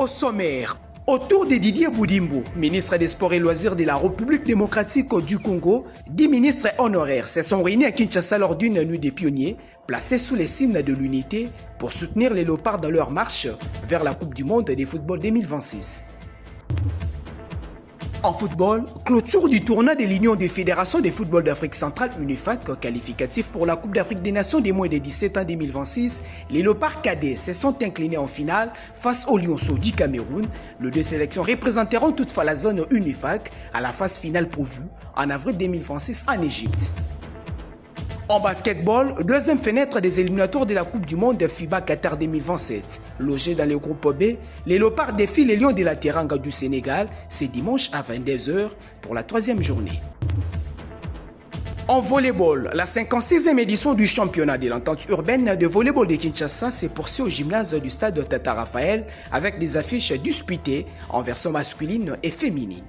Au sommaire, autour de Didier Boudimbo, ministre des Sports et Loisirs de la République démocratique du Congo, 10 ministres honoraires se sont réunis à Kinshasa lors d'une nuit des pionniers, placés sous les signes de l'unité pour soutenir les Léopards dans leur marche vers la Coupe du Monde de football 2026. En football, clôture du tournoi de l'Union des fédérations de football d'Afrique centrale UNIFAC, qualificatif pour la Coupe d'Afrique des Nations des moins de 17 ans 2026, les Léopards cadets se sont inclinés en finale face aux Lionceaux du Cameroun. Les deux sélections représenteront toutefois la zone UNIFAC à la phase finale prévue en avril 2026 en Égypte. En basketball, deuxième fenêtre des éliminatoires de la Coupe du Monde FIBA Qatar 2027. Logés dans le groupe B, les Léopards défient les Lions de la Teranga du Sénégal ce dimanche à 22h pour la troisième journée. En volleyball, la 56e édition du championnat de l'entente urbaine de volleyball de Kinshasa s'est poursuivie au gymnase du stade Tata Raphaël avec des affiches disputées en version masculine et féminine.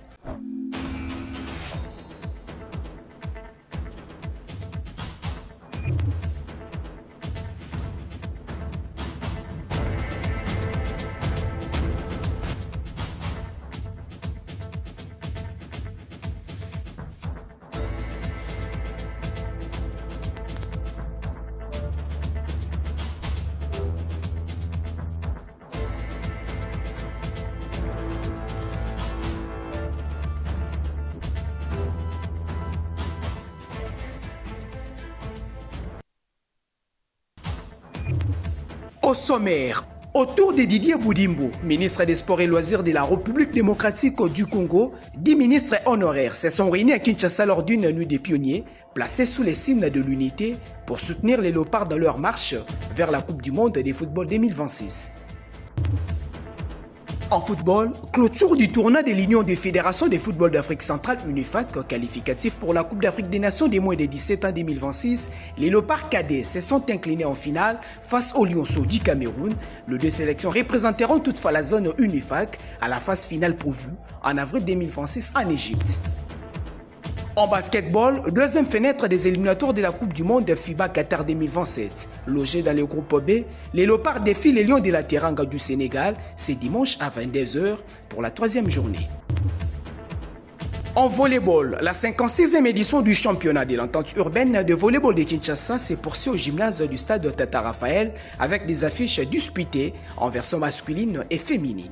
Au sommaire, autour de Didier Boudimbo, ministre des Sports et Loisirs de la République démocratique du Congo, 10 ministres honoraires se sont réunis à Kinshasa lors d'une nuit des pionniers, placés sous les signes de l'unité pour soutenir les Léopards dans leur marche vers la Coupe du Monde de football 2026. En football, clôture du tournoi de l'Union des fédérations de football d'Afrique centrale UNIFAC, qualificatif pour la Coupe d'Afrique des Nations des moins de 17 ans 2026, les Léopards cadets se sont inclinés en finale face aux Lionceaux du Cameroun. Les deux sélections représenteront toutefois la zone UNIFAC à la phase finale prévue en avril 2026 en Égypte. En basketball, deuxième fenêtre des éliminatoires de la Coupe du Monde FIBA Qatar 2027. Logés dans le groupe B, les Léopards défient les Lions de la Teranga du Sénégal ce dimanche à 22h pour la troisième journée. En volleyball, la 56e édition du championnat de l'entente urbaine de volleyball de Kinshasa s'est poursuivie au gymnase du stade Tata Raphaël avec des affiches disputées en version masculine et féminine.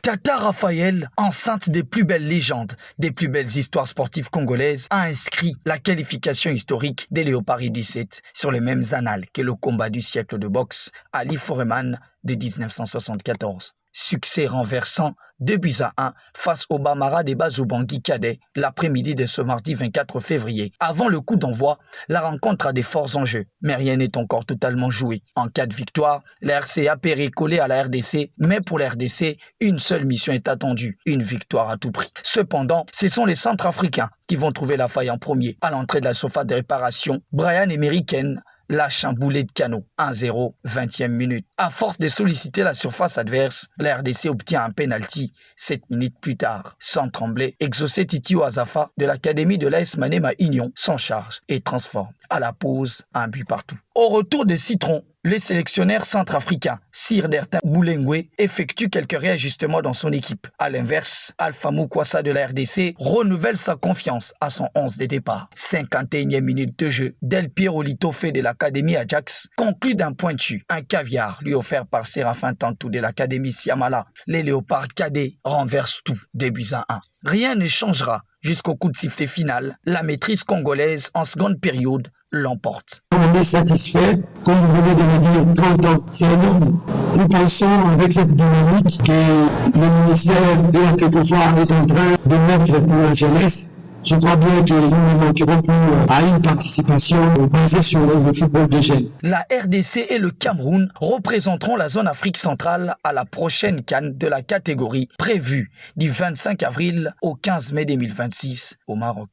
Tata Raphaël, enceinte des plus belles légendes, des plus belles histoires sportives congolaises, a inscrit la qualification historique des Léopards du 7 sur les mêmes annales que le combat du siècle de boxe Ali Foreman de 1974. Succès renversant 2-1 face au Bamara des Bazoubangi Cadet l'après-midi de ce mardi 24 février. Avant le coup d'envoi, la rencontre a des forts enjeux, mais rien n'est encore totalement joué. En cas de victoire, la RCA peut recoller à la RDC, mais pour la RDC, une seule mission est attendue, une victoire à tout prix. Cependant, ce sont les Centrafricains qui vont trouver la faille en premier. À l'entrée de la surface de réparation, Brian Emeriken lâche un boulet de canot, 1-0, 20e minute. À force de solliciter la surface adverse, la RDC obtient un penalty 7 minutes plus tard. Sans trembler, Exaucé Titio Azafa de l'académie de l'AS Manema Union s'en charge et transforme à la pause un but partout. Au retour de Citron, Le sélectionneur centrafricain Sirdertin Boulengwe effectue quelques réajustements dans son équipe. À l'inverse, Alpha Moukwassa de la RDC renouvelle sa confiance à son 11 de départ. 51e minute de jeu, Del Piero Litofé de l'Académie Ajax conclut d'un pointu, un caviar lui offert par Séraphin Tantou de l'Académie Siamala. Les léopards cadets renversent tout, 2-1. Rien ne changera jusqu'au coup de sifflet final. La maîtrise congolaise en seconde période l'emporte. On est satisfait, comme vous venez de le dire, 30 ans, c'est énorme. Nous pensons avec cette dynamique que le ministère de la FECOFA est en train de mettre pour la jeunesse. Je crois bien que nous ne manquerons plus à une participation basée sur le football de jeunes. La RDC et le Cameroun représenteront la zone Afrique centrale à la prochaine CAN de la catégorie prévue du 25 avril au 15 mai 2026 au Maroc.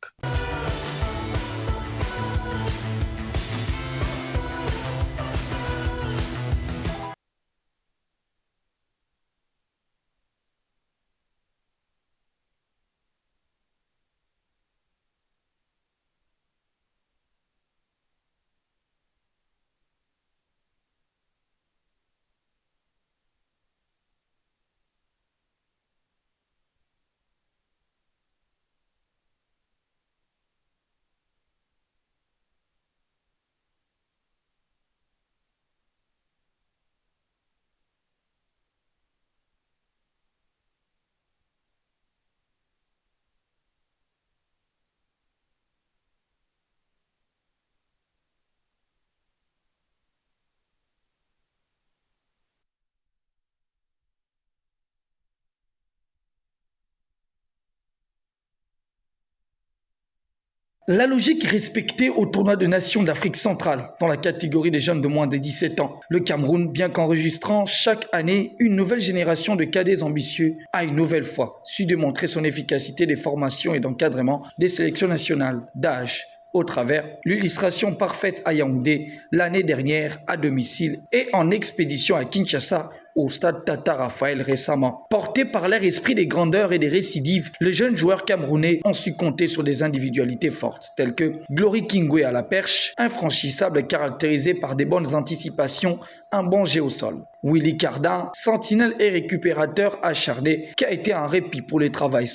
La logique respectée au tournoi de nations d'Afrique centrale dans la catégorie des jeunes de moins de 17 ans. Le Cameroun, bien qu'enregistrant chaque année une nouvelle génération de cadets ambitieux, a une nouvelle fois su démontrer son efficacité des formations et d'encadrement des sélections nationales d'âge au travers l'illustration parfaite à Yaoundé l'année dernière à domicile et en expédition à Kinshasa au stade Tata Raphaël récemment. Porté par leur esprit des grandeurs et des récidives, les jeunes joueurs camerounais ont su compter sur des individualités fortes, telles que Glory Kingwe à la perche, infranchissable caractérisé par des bonnes anticipations, un bon jeu au sol. Willy Cardin, sentinelle et récupérateur acharné, qui a été un répit pour les travails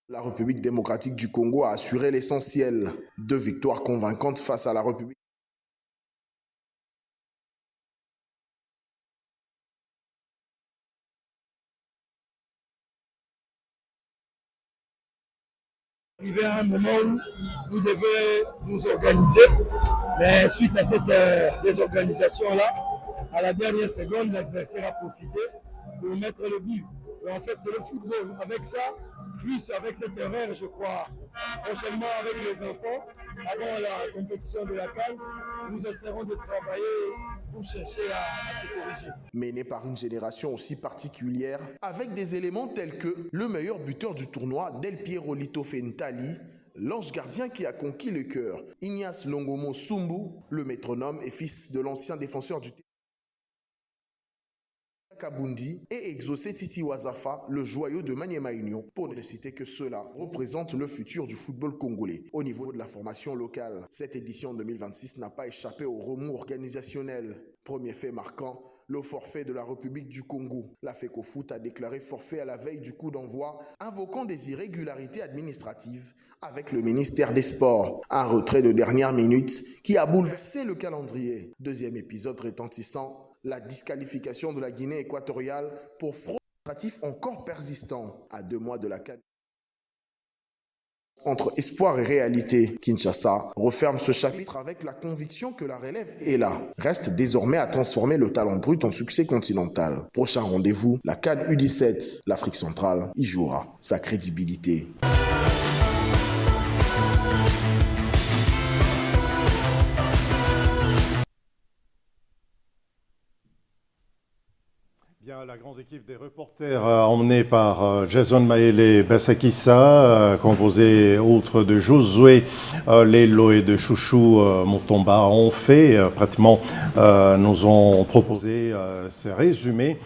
La République démocratique du Congo a assuré l'essentiel. 2 victoires convaincantes face à la République. Arrivé à un moment où nous devions nous organiser, mais suite à cette désorganisation-là, à la dernière seconde, l'adversaire a profité pour mettre le but. Et en fait, c'est le football. Avec ça, plus avec cette erreur, je crois, prochainement avec les enfants, avant la compétition de la CAN, nous essaierons de travailler pour chercher à se corriger. Mené par une génération aussi particulière, avec des éléments tels que le meilleur buteur du tournoi, Del Piero Litofe Ntali, l'ange gardien qui a conquis le cœur, Ignace Longomo Sumbu, le métronome et fils de l'ancien défenseur du Kabundi, et Exaucé Titi Wazafa, le joyau de Maniema Union, pour ne citer que ceux-là, représentent le futur du football congolais. Au niveau de la formation locale, cette édition 2026 n'a pas échappé au remous organisationnel. Premier fait marquant, le forfait de la République du Congo. La FECOFOOT a déclaré forfait à la veille du coup d'envoi, invoquant des irrégularités administratives avec le ministère des Sports. Un retrait de dernière minute qui a bouleversé le calendrier. Deuxième épisode retentissant, la disqualification de la Guinée équatoriale pour fraude administrative encore persistant à 2 mois de la CAN. Entre espoir et réalité, Kinshasa referme ce chapitre avec la conviction que la relève est là. Reste désormais à transformer le talent brut en succès continental. Prochain rendez-vous, la CAN U17. L'Afrique centrale y jouera sa crédibilité. Bien, la grande équipe des reporters emmenée par Jason Maele Bassakissa, composée outre de Josué Lelo et de Chouchou Montomba, ont fait pratiquement, nous ont proposé ce résumé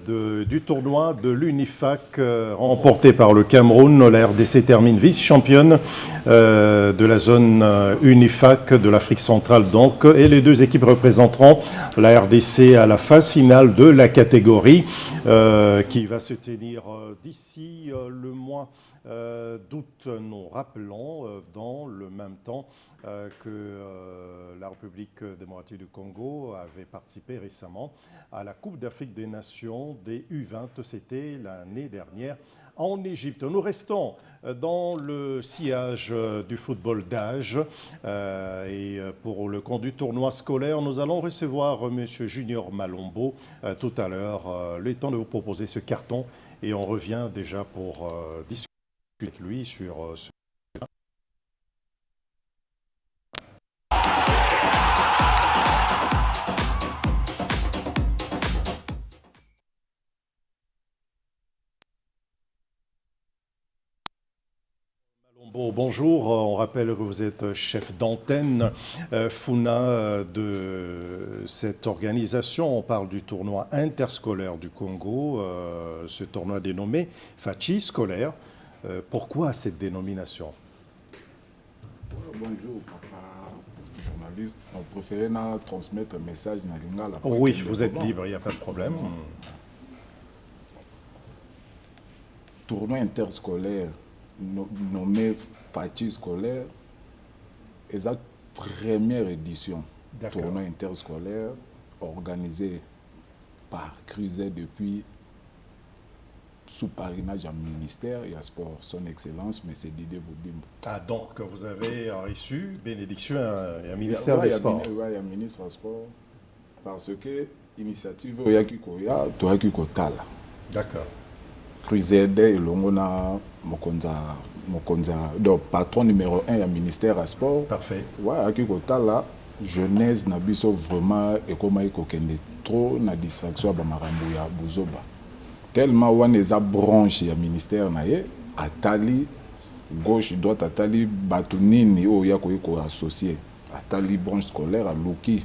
du tournoi de l'UNIFAC remporté par le Cameroun. La RDC termine vice-championne de la zone UNIFAC de l'Afrique centrale donc, et les 2 équipes représenteront la RDC à la phase finale de la catégorie qui va se tenir d'ici le mois d'août. Nous rappelons dans le même temps que la République démocratique du Congo avait participé récemment à la Coupe d'Afrique des Nations des U20, c'était l'année dernière en Égypte. Nous restons dans le sillage du football d'âge et pour le compte du tournoi scolaire, nous allons recevoir M. Junior Malombo tout à l'heure. Le temps de vous proposer ce carton et on revient déjà pour discuter avec lui sur ce. Bonjour, on rappelle que vous êtes chef d'antenne Funa de cette organisation. On parle du tournoi interscolaire du Congo, ce tournoi dénommé Fachi scolaire. Pourquoi cette dénomination? Bonjour, papa journaliste. On préférait transmettre un message dans Lingala. Oui, vous êtes libre, il n'y a pas de problème. Tournoi interscolaire nommé Fachi scolaire est la première édition. Tournoi interscolaire organisé par Cruzet depuis sous parrainage du ministère et à sport, son excellence, M. Didier Boudimbo. Ah, donc vous avez reçu bénédiction et un ministère des Sports. Oui, il y a un ministre des Sports. Parce que l'initiative, il y a qui koya, tu as qui kotala. D'accord. Cruzet et l'ongona Mokonza, donc patron numéro 1 du ministère des Sports. Parfait. Ouais, à qui kotala, jeunesse n'a biso vraiment et comment il kokende trop na distraction ba marambo ya buzoba. Tellement on est à branche du ministère naie atali gauche droite atali batunini o ya ko associé atali branche scolaire à Luki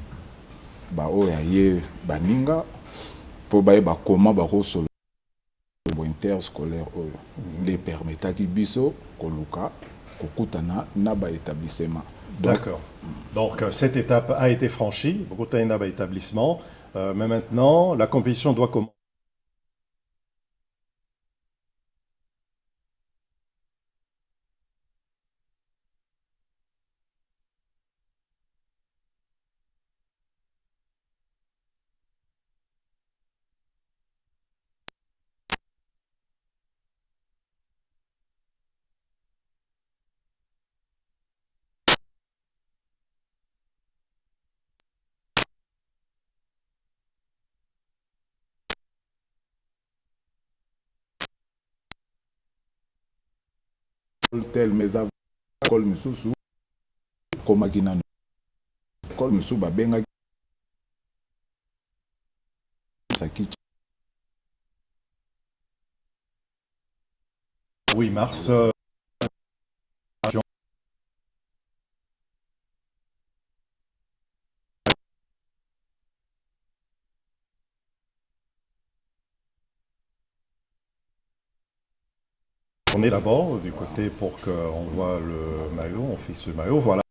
ba o ya ye baninga po ba comment ba ko solo interscolaire oyo les permettra ki biso koluka kokutana na ba établissement. D'accord. Donc cette étape a été franchie, kokutana na ba établissement, mais maintenant la compétition doit commencer. tel mais avant école misusu komaki nanu école misusu babengaki Saki. Oui, Mars. On est d'abord du côté pour qu'on voit le maillot, on fixe le maillot, voilà.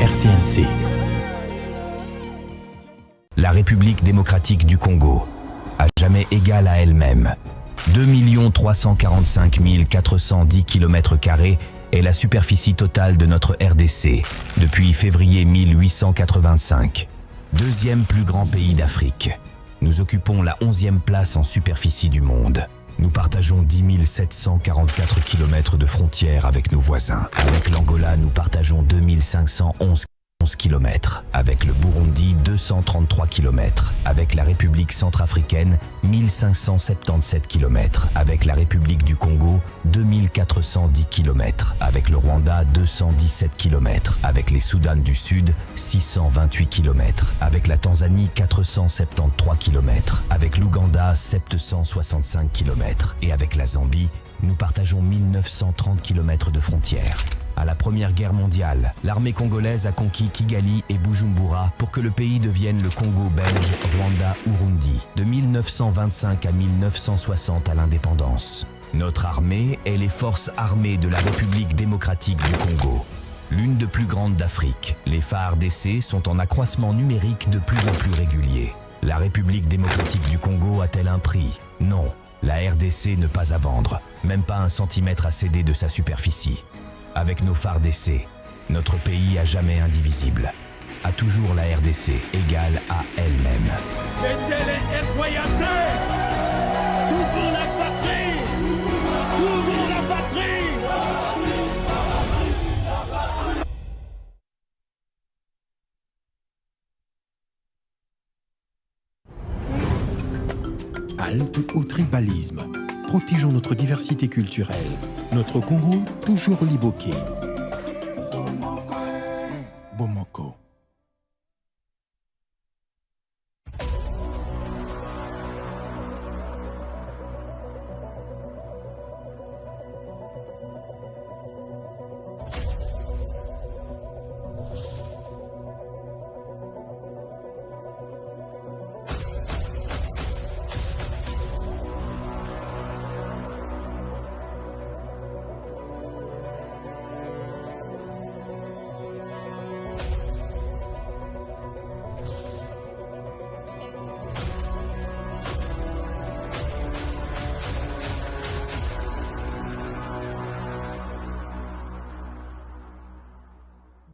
RTNC. La République démocratique du Congo, à jamais égale à elle-même. 2 345 410 km² est la superficie totale de notre RDC depuis février 1885. Deuxième plus grand pays d'Afrique. Nous occupons la 11e place en superficie du monde. Nous partageons 10 744 km de frontières avec nos voisins. Avec l'Angola, nous partageons 2511 km. Avec le Burundi, 233 km. Avec la République centrafricaine, 1577 km. Avec la République du Congo, 2410 km. Avec le Rwanda, 217 km. Avec les Soudans du Sud, 628 km. Avec la Tanzanie, 473 km. Avec l'Ouganda, 765 km. Et avec la Zambie, nous partageons 1930 km de frontières. À la Première Guerre mondiale, l'armée congolaise a conquis Kigali et Bujumbura pour que le pays devienne le Congo belge, Rwanda-Urundi, de 1925 à 1960 à l'indépendance. Notre armée est les forces armées de la République démocratique du Congo. L'une des plus grandes d'Afrique, les FARDC sont en accroissement numérique de plus en plus régulier. La République démocratique du Congo a-t-elle un prix? Non. La RDC ne pas à vendre, même pas un centimètre à céder de sa superficie. Avec nos FARDC, notre pays à jamais indivisible. À toujours la RDC égale à elle-même. Tout pour la patrie! Tout pour la patrie! Halte au tribalisme. Protégeons notre diversité culturelle. Notre Congo, toujours liboqué. Bomoko.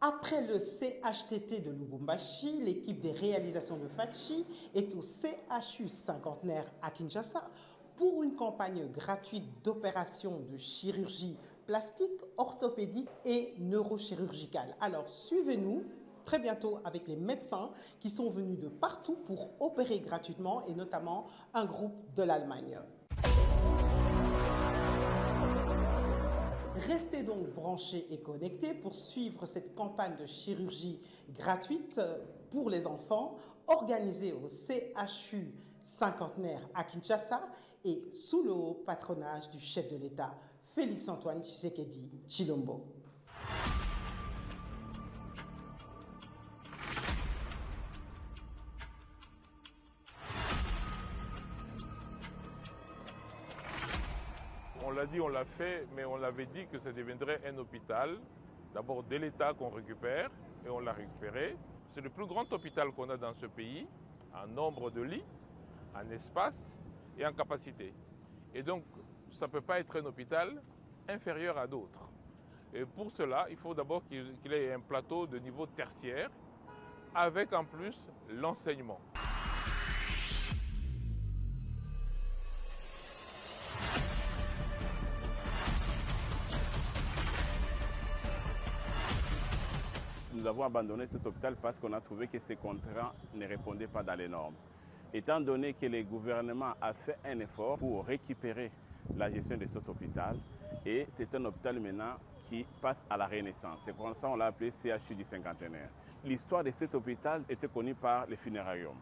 Après le CHTT de Lubumbashi, l'équipe des réalisations de Fachi est au CHU cinquantenaire à Kinshasa pour une campagne gratuite d'opérations de chirurgie plastique, orthopédique et neurochirurgicale. Alors suivez-nous très bientôt avec les médecins qui sont venus de partout pour opérer gratuitement et notamment un groupe de l'Allemagne. Restez donc branchés et connectés pour suivre cette campagne de chirurgie gratuite pour les enfants organisée au CHU cinquantenaire à Kinshasa et sous le haut patronage du chef de l'État, Félix-Antoine Tshisekedi Tshilombo. l'a dit, on l'a fait, mais on l'avait dit que ça deviendrait un hôpital. D'abord de l'État qu'on récupère, et on l'a récupéré. C'est le plus grand hôpital qu'on a dans ce pays, en nombre de lits, en espace et en capacité. Et donc, ça ne peut pas être un hôpital inférieur à d'autres. Et pour cela, il faut d'abord qu'il ait un plateau de niveau tertiaire, avec en plus l'enseignement. Nous avons abandonné cet hôpital parce qu'on a trouvé que ces contrats ne répondaient pas dans les normes. Étant donné que le gouvernement a fait un effort pour récupérer la gestion de cet hôpital, et c'est un hôpital maintenant qui passe à la Renaissance. C'est pour ça qu'on l'a appelé CHU du cinquantenaire. L'histoire de cet hôpital était connue par les funérariums.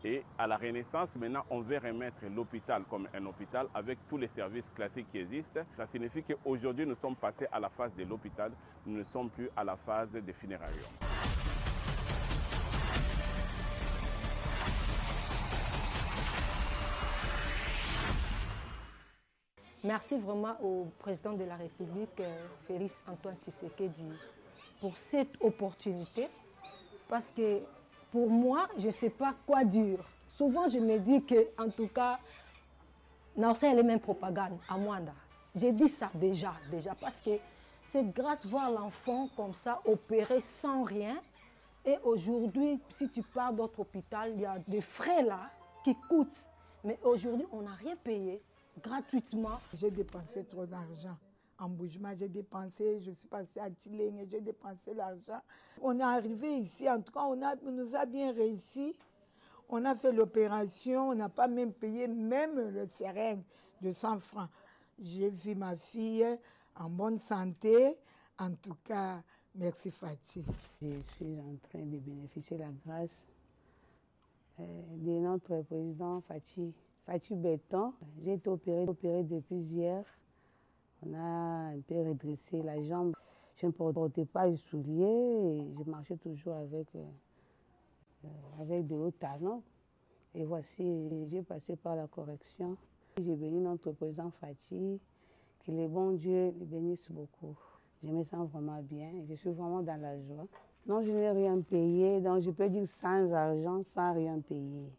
Et à la Renaissance, maintenant, on veut remettre l'hôpital comme un hôpital avec tous les services classiques qui existent. Ça signifie qu'aujourd'hui, nous sommes passés à la phase de l'hôpital, nous ne sommes plus à la phase des funérariums. Merci vraiment au président de la République, Félix Antoine Tshisekedi, pour cette opportunité. Parce que pour moi, je ne sais pas quoi dire. Souvent, je me dis qu'en tout cas, Naosa est la même propagande à Mwanda. J'ai dit ça déjà, parce que c'est grâce à voir l'enfant comme ça opéré sans rien. Et aujourd'hui, si tu pars d'autre hôpital, il y a des frais là qui coûtent. Mais aujourd'hui, on n'a rien payé gratuitement. J'ai dépensé trop d'argent. En bougement, j'ai dépensé, je suis passée à Tchileng, j'ai dépensé l'argent. On est arrivé ici, en tout cas, on nous a bien réussi. On a fait l'opération, on n'a pas même payé même le seringue de 100 francs. J'ai vu ma fille en bonne santé. En tout cas, merci Fatih. Je suis en train de bénéficier de la grâce de notre président Fatih Béton. J'ai été opérée depuis hier. On a un peu redressé la jambe. Je ne portais pas les souliers et je marchais toujours avec de hauts talons. Et voici, j'ai passé par la correction. J'ai béni notre président Fatih, que le bon Dieu le bénisse beaucoup. Je me sens vraiment bien et je suis vraiment dans la joie. Non, je n'ai rien payé, donc je peux dire sans argent, sans rien payer.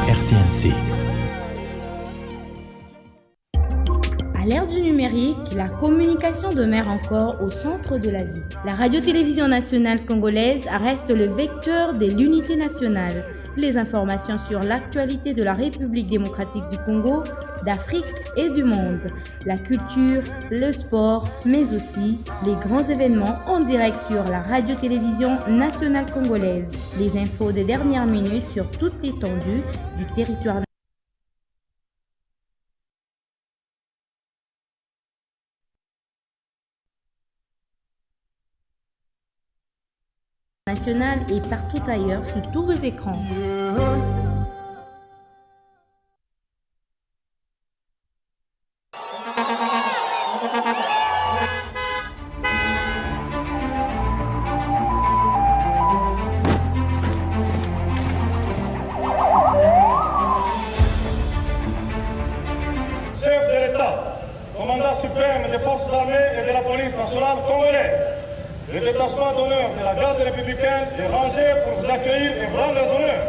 RTNC. À l'ère du numérique, la communication demeure encore au centre de la vie. La radio-télévision nationale congolaise reste le vecteur de l'unité nationale. Les informations sur l'actualité de la République démocratique du Congo, d'Afrique et du monde, la culture, le sport, mais aussi les grands événements en direct sur la radio-télévision nationale congolaise. Les infos de dernière minute sur toute l'étendue du territoire national et partout ailleurs sur tous vos écrans. Chef de l'État, commandant suprême des forces armées et de la police nationale congolaise, le détachement d'honneur de la garde républicaine est rangé pour vous accueillir et vous rendre les honneurs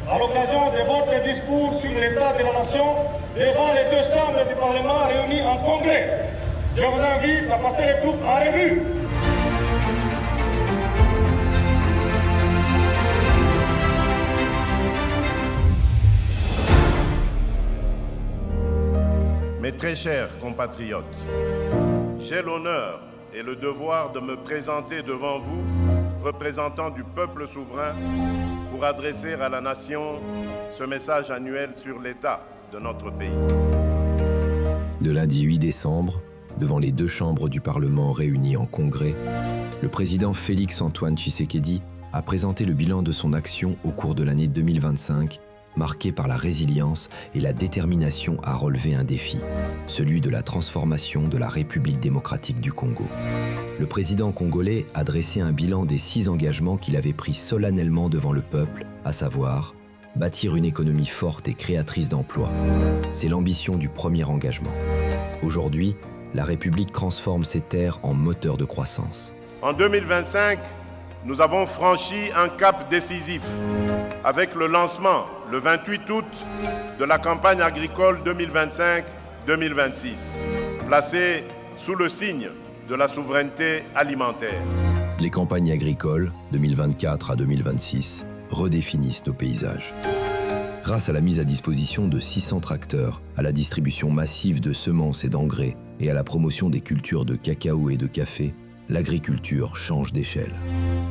à l'occasion de votre discours sur l'état de la nation devant les deux chambres du Parlement réunies en congrès. Je vous invite à passer les troupes en revue. Mes très chers compatriotes, j'ai l'honneur et le devoir de me présenter devant vous, représentant du peuple souverain, pour adresser à la nation ce message annuel sur l'état de notre pays. Le lundi 8 décembre, devant les deux chambres du Parlement réunies en congrès, le président Félix Antoine Tshisekedi a présenté le bilan de son action au cours de l'année 2025, marqué par la résilience et la détermination à relever un défi, celui de la transformation de la République démocratique du Congo. Le président congolais a dressé un bilan des 6 engagements qu'il avait pris solennellement devant le peuple, à savoir bâtir une économie forte et créatrice d'emplois. C'est l'ambition du premier engagement. Aujourd'hui, la République transforme ses terres en moteur de croissance. En 2025, nous avons franchi un cap décisif avec le lancement, le 28 août, de la campagne agricole 2025-2026, placée sous le signe de la souveraineté alimentaire. Les campagnes agricoles 2024 à 2026 redéfinissent nos paysages. Grâce à la mise à disposition de 600 tracteurs, à la distribution massive de semences et d'engrais et à la promotion des cultures de cacao et de café, l'agriculture change d'échelle.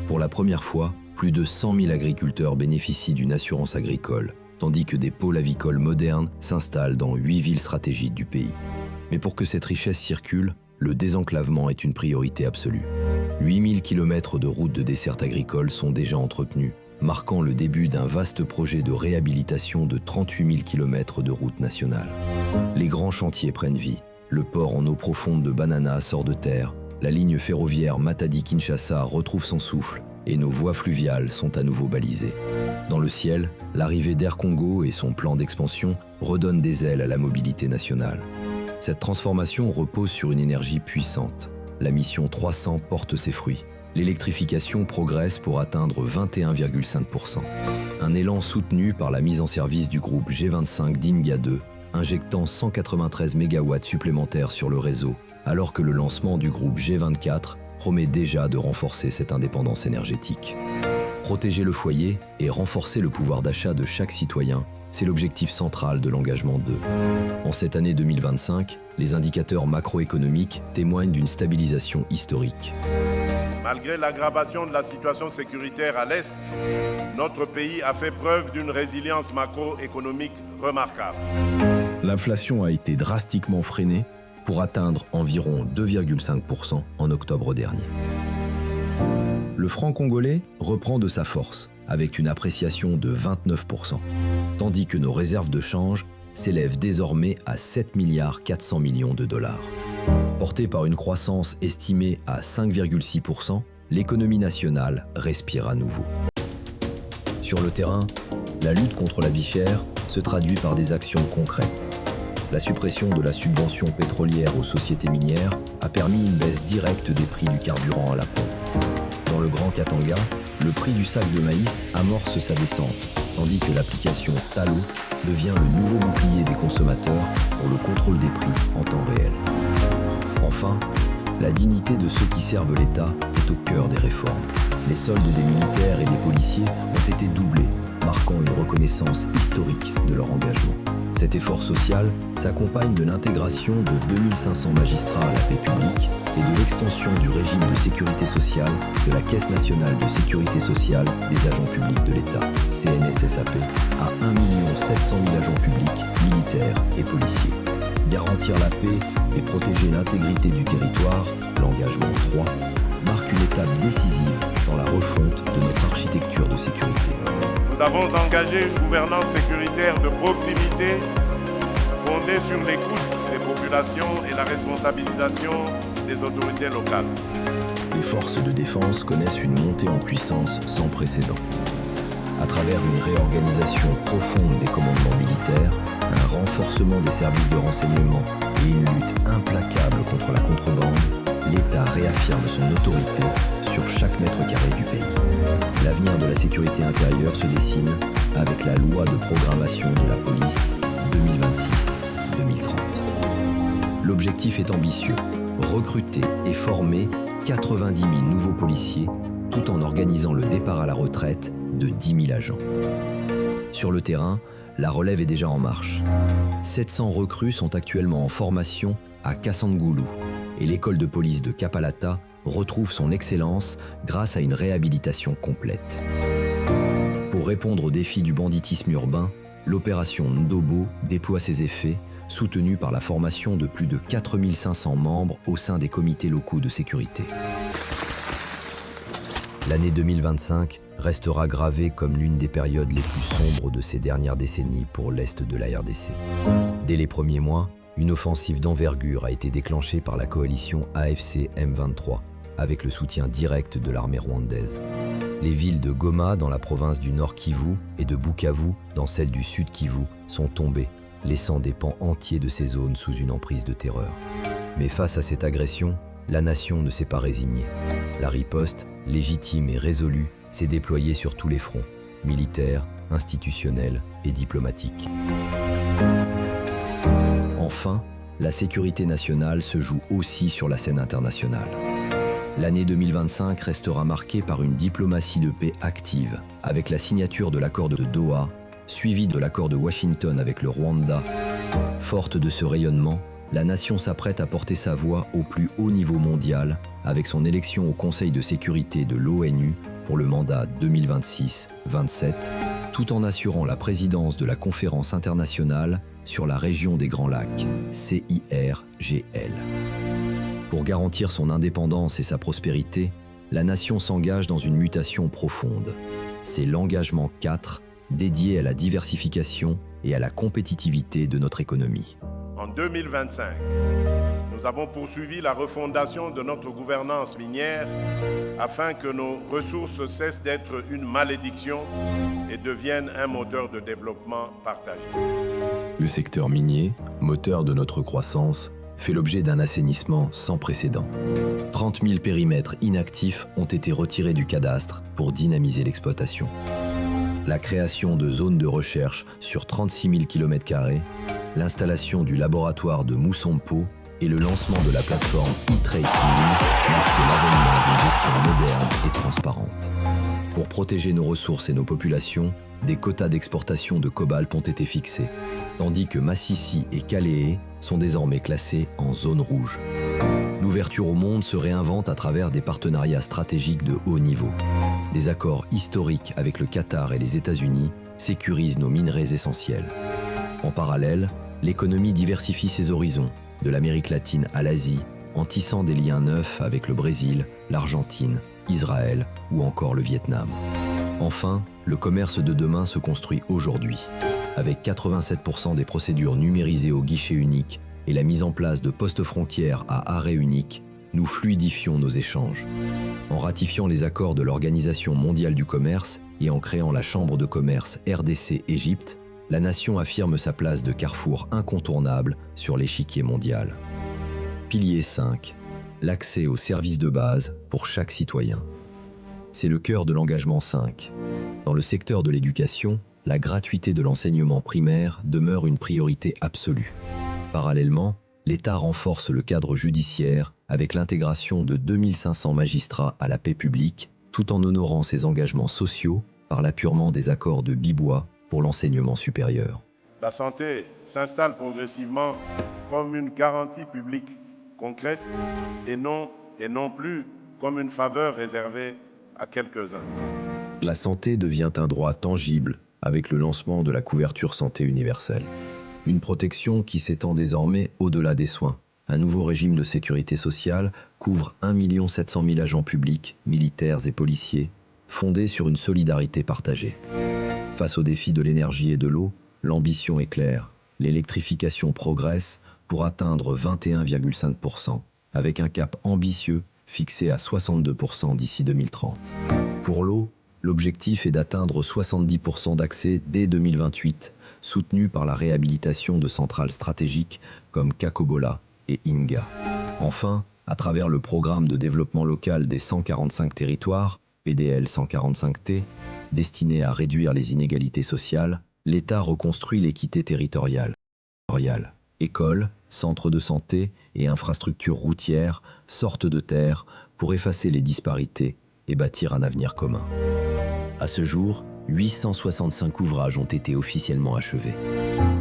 Pour la première fois, plus de 100 000 agriculteurs bénéficient d'une assurance agricole, tandis que des pôles avicoles modernes s'installent dans 8 villes stratégiques du pays. Mais pour que cette richesse circule, le désenclavement est une priorité absolue. 8000 km de routes de desserte agricole sont déjà entretenues, marquant le début d'un vaste projet de réhabilitation de 38 000 km de routes nationales. Les grands chantiers prennent vie. Le port en eau profonde de Banana sort de terre, la ligne ferroviaire Matadi-Kinshasa retrouve son souffle et nos voies fluviales sont à nouveau balisées. Dans le ciel, l'arrivée d'Air Congo et son plan d'expansion redonnent des ailes à la mobilité nationale. Cette transformation repose sur une énergie puissante. La mission 300 porte ses fruits. L'électrification progresse pour atteindre 21,5%. Un élan soutenu par la mise en service du groupe G25 d'Inga 2, injectant 193 MW supplémentaires sur le réseau, alors que le lancement du groupe G24 promet déjà de renforcer cette indépendance énergétique. Protéger le foyer et renforcer le pouvoir d'achat de chaque citoyen, c'est l'objectif central de l'engagement 2. En cette année 2025, les indicateurs macroéconomiques témoignent d'une stabilisation historique. Malgré l'aggravation de la situation sécuritaire à l'Est, notre pays a fait preuve d'une résilience macroéconomique remarquable. L'inflation a été drastiquement freinée pour atteindre environ 2,5% en octobre dernier. Le franc congolais reprend de sa force, avec une appréciation de 29%, tandis que nos réserves de change s'élèvent désormais à 7 400 milliards de dollars. Portée par une croissance estimée à 5,6%, l'économie nationale respire à nouveau. Sur le terrain, la lutte contre la vie chère se traduit par des actions concrètes. La suppression de la subvention pétrolière aux sociétés minières a permis une baisse directe des prix du carburant à la pompe. Dans le Grand Katanga, le prix du sac de maïs amorce sa descente, tandis que l'application Talo devient le nouveau bouclier des consommateurs pour le contrôle des prix en temps réel. Enfin, la dignité de ceux qui servent l'État est au cœur des réformes. Les soldes des militaires et des policiers ont été doublés, marquant une reconnaissance historique de leur engagement. Cet effort social s'accompagne de l'intégration de 2500 magistrats à la paix publique et de l'extension du régime de sécurité sociale de la Caisse nationale de sécurité sociale des agents publics de l'État, CNSSAP, à 1 700 000 agents publics, militaires et policiers. Garantir la paix et protéger l'intégrité du territoire, l'engagement 3, marque une étape décisive dans la refonte de notre architecture de sécurité. Nous avons engagé une gouvernance sécuritaire de proximité fondée sur l'écoute des populations et la responsabilisation des autorités locales. Les forces de défense connaissent une montée en puissance sans précédent. À travers une réorganisation profonde des commandements militaires, un renforcement des services de renseignement et une lutte implacable contre la contrebande, l'État réaffirme son autorité sur chaque mètre carré du pays. L'avenir de la sécurité intérieure se dessine avec la loi de programmation de la police 2026-2030. L'objectif est ambitieux, recruter et former 90 000 nouveaux policiers tout en organisant le départ à la retraite de 10 000 agents. Sur le terrain, la relève est déjà en marche. 700 recrues sont actuellement en formation à Kassangoulou et l'école de police de Kapalata retrouve son excellence grâce à une réhabilitation complète. Pour répondre aux défis du banditisme urbain, l'opération Ndobo déploie ses effets, soutenue par la formation de plus de 4500 membres au sein des comités locaux de sécurité. L'année 2025 restera gravée comme l'une des périodes les plus sombres de ces dernières décennies pour l'Est de la RDC. Dès les premiers mois, une offensive d'envergure a été déclenchée par la coalition AFC M23, avec le soutien direct de l'armée rwandaise. Les villes de Goma dans la province du Nord Kivu et de Bukavu dans celle du Sud Kivu sont tombées, laissant des pans entiers de ces zones sous une emprise de terreur. Mais face à cette agression, la nation ne s'est pas résignée. La riposte, légitime et résolue, s'est déployée sur tous les fronts, militaires, institutionnels et diplomatiques. Enfin, la sécurité nationale se joue aussi sur la scène internationale. L'année 2025 restera marquée par une diplomatie de paix active, avec la signature de l'accord de Doha, suivi de l'accord de Washington avec le Rwanda. Forte de ce rayonnement, la nation s'apprête à porter sa voix au plus haut niveau mondial, avec son élection au Conseil de sécurité de l'ONU pour le mandat 2026-27, tout en assurant la présidence de la conférence internationale sur la région des Grands Lacs, CIRGL. Pour garantir son indépendance et sa prospérité, la nation s'engage dans une mutation profonde. C'est l'engagement 4 dédié à la diversification et à la compétitivité de notre économie. En 2025, nous avons poursuivi la refondation de notre gouvernance minière afin que nos ressources cessent d'être une malédiction et deviennent un moteur de développement partagé. Le secteur minier, moteur de notre croissance, fait l'objet d'un assainissement sans précédent. 30 000 périmètres inactifs ont été retirés du cadastre pour dynamiser l'exploitation. La création de zones de recherche sur 36 000 km², l'installation du laboratoire de Moussampo et le lancement de la plateforme e-Tracing marquent l'avènement d'une gestion moderne et transparente. Pour protéger nos ressources et nos populations, des quotas d'exportation de cobalt ont été fixés, tandis que Massissi et Kaléé sont désormais classés en zone rouge. L'ouverture au monde se réinvente à travers des partenariats stratégiques de haut niveau. Des accords historiques avec le Qatar et les États-Unis sécurisent nos minerais essentiels. En parallèle, l'économie diversifie ses horizons, de l'Amérique latine à l'Asie, en tissant des liens neufs avec le Brésil, l'Argentine, Israël ou encore le Vietnam. Enfin, le commerce de demain se construit aujourd'hui, avec 87% des procédures numérisées au guichet unique et la mise en place de postes frontières à arrêt unique, nous fluidifions nos échanges. En ratifiant les accords de l'Organisation mondiale du commerce et en créant la Chambre de commerce RDC-Égypte, la nation affirme sa place de carrefour incontournable sur l'échiquier mondial. Pilier 5. L'accès aux services de base pour chaque citoyen. C'est le cœur de l'engagement 5. Dans le secteur de l'éducation, la gratuité de l'enseignement primaire demeure une priorité absolue. Parallèlement, l'État renforce le cadre judiciaire avec l'intégration de 2500 magistrats à la paix publique, tout en honorant ses engagements sociaux par l'apurement des accords de Bibois pour l'enseignement supérieur. La santé s'installe progressivement comme une garantie publique concrète et non plus comme une faveur réservée à quelques-uns. La santé devient un droit tangible avec le lancement de la couverture santé universelle. Une protection qui s'étend désormais au-delà des soins. Un nouveau régime de sécurité sociale couvre 1 700 000 agents publics, militaires et policiers, fondé sur une solidarité partagée. Face aux défis de l'énergie et de l'eau, l'ambition est claire. L'électrification progresse pour atteindre 21,5%, avec un cap ambitieux fixé à 62% d'ici 2030. Pour l'eau, l'objectif est d'atteindre 70% d'accès dès 2028, soutenu par la réhabilitation de centrales stratégiques comme Kakobola et Inga. Enfin, à travers le programme de développement local des 145 territoires, PDL 145T, destiné à réduire les inégalités sociales, l'État reconstruit l'équité territoriale. Écoles, centres de santé et infrastructures routières sortent de terre pour effacer les disparités et bâtir un avenir commun. À ce jour, 865 ouvrages ont été officiellement achevés.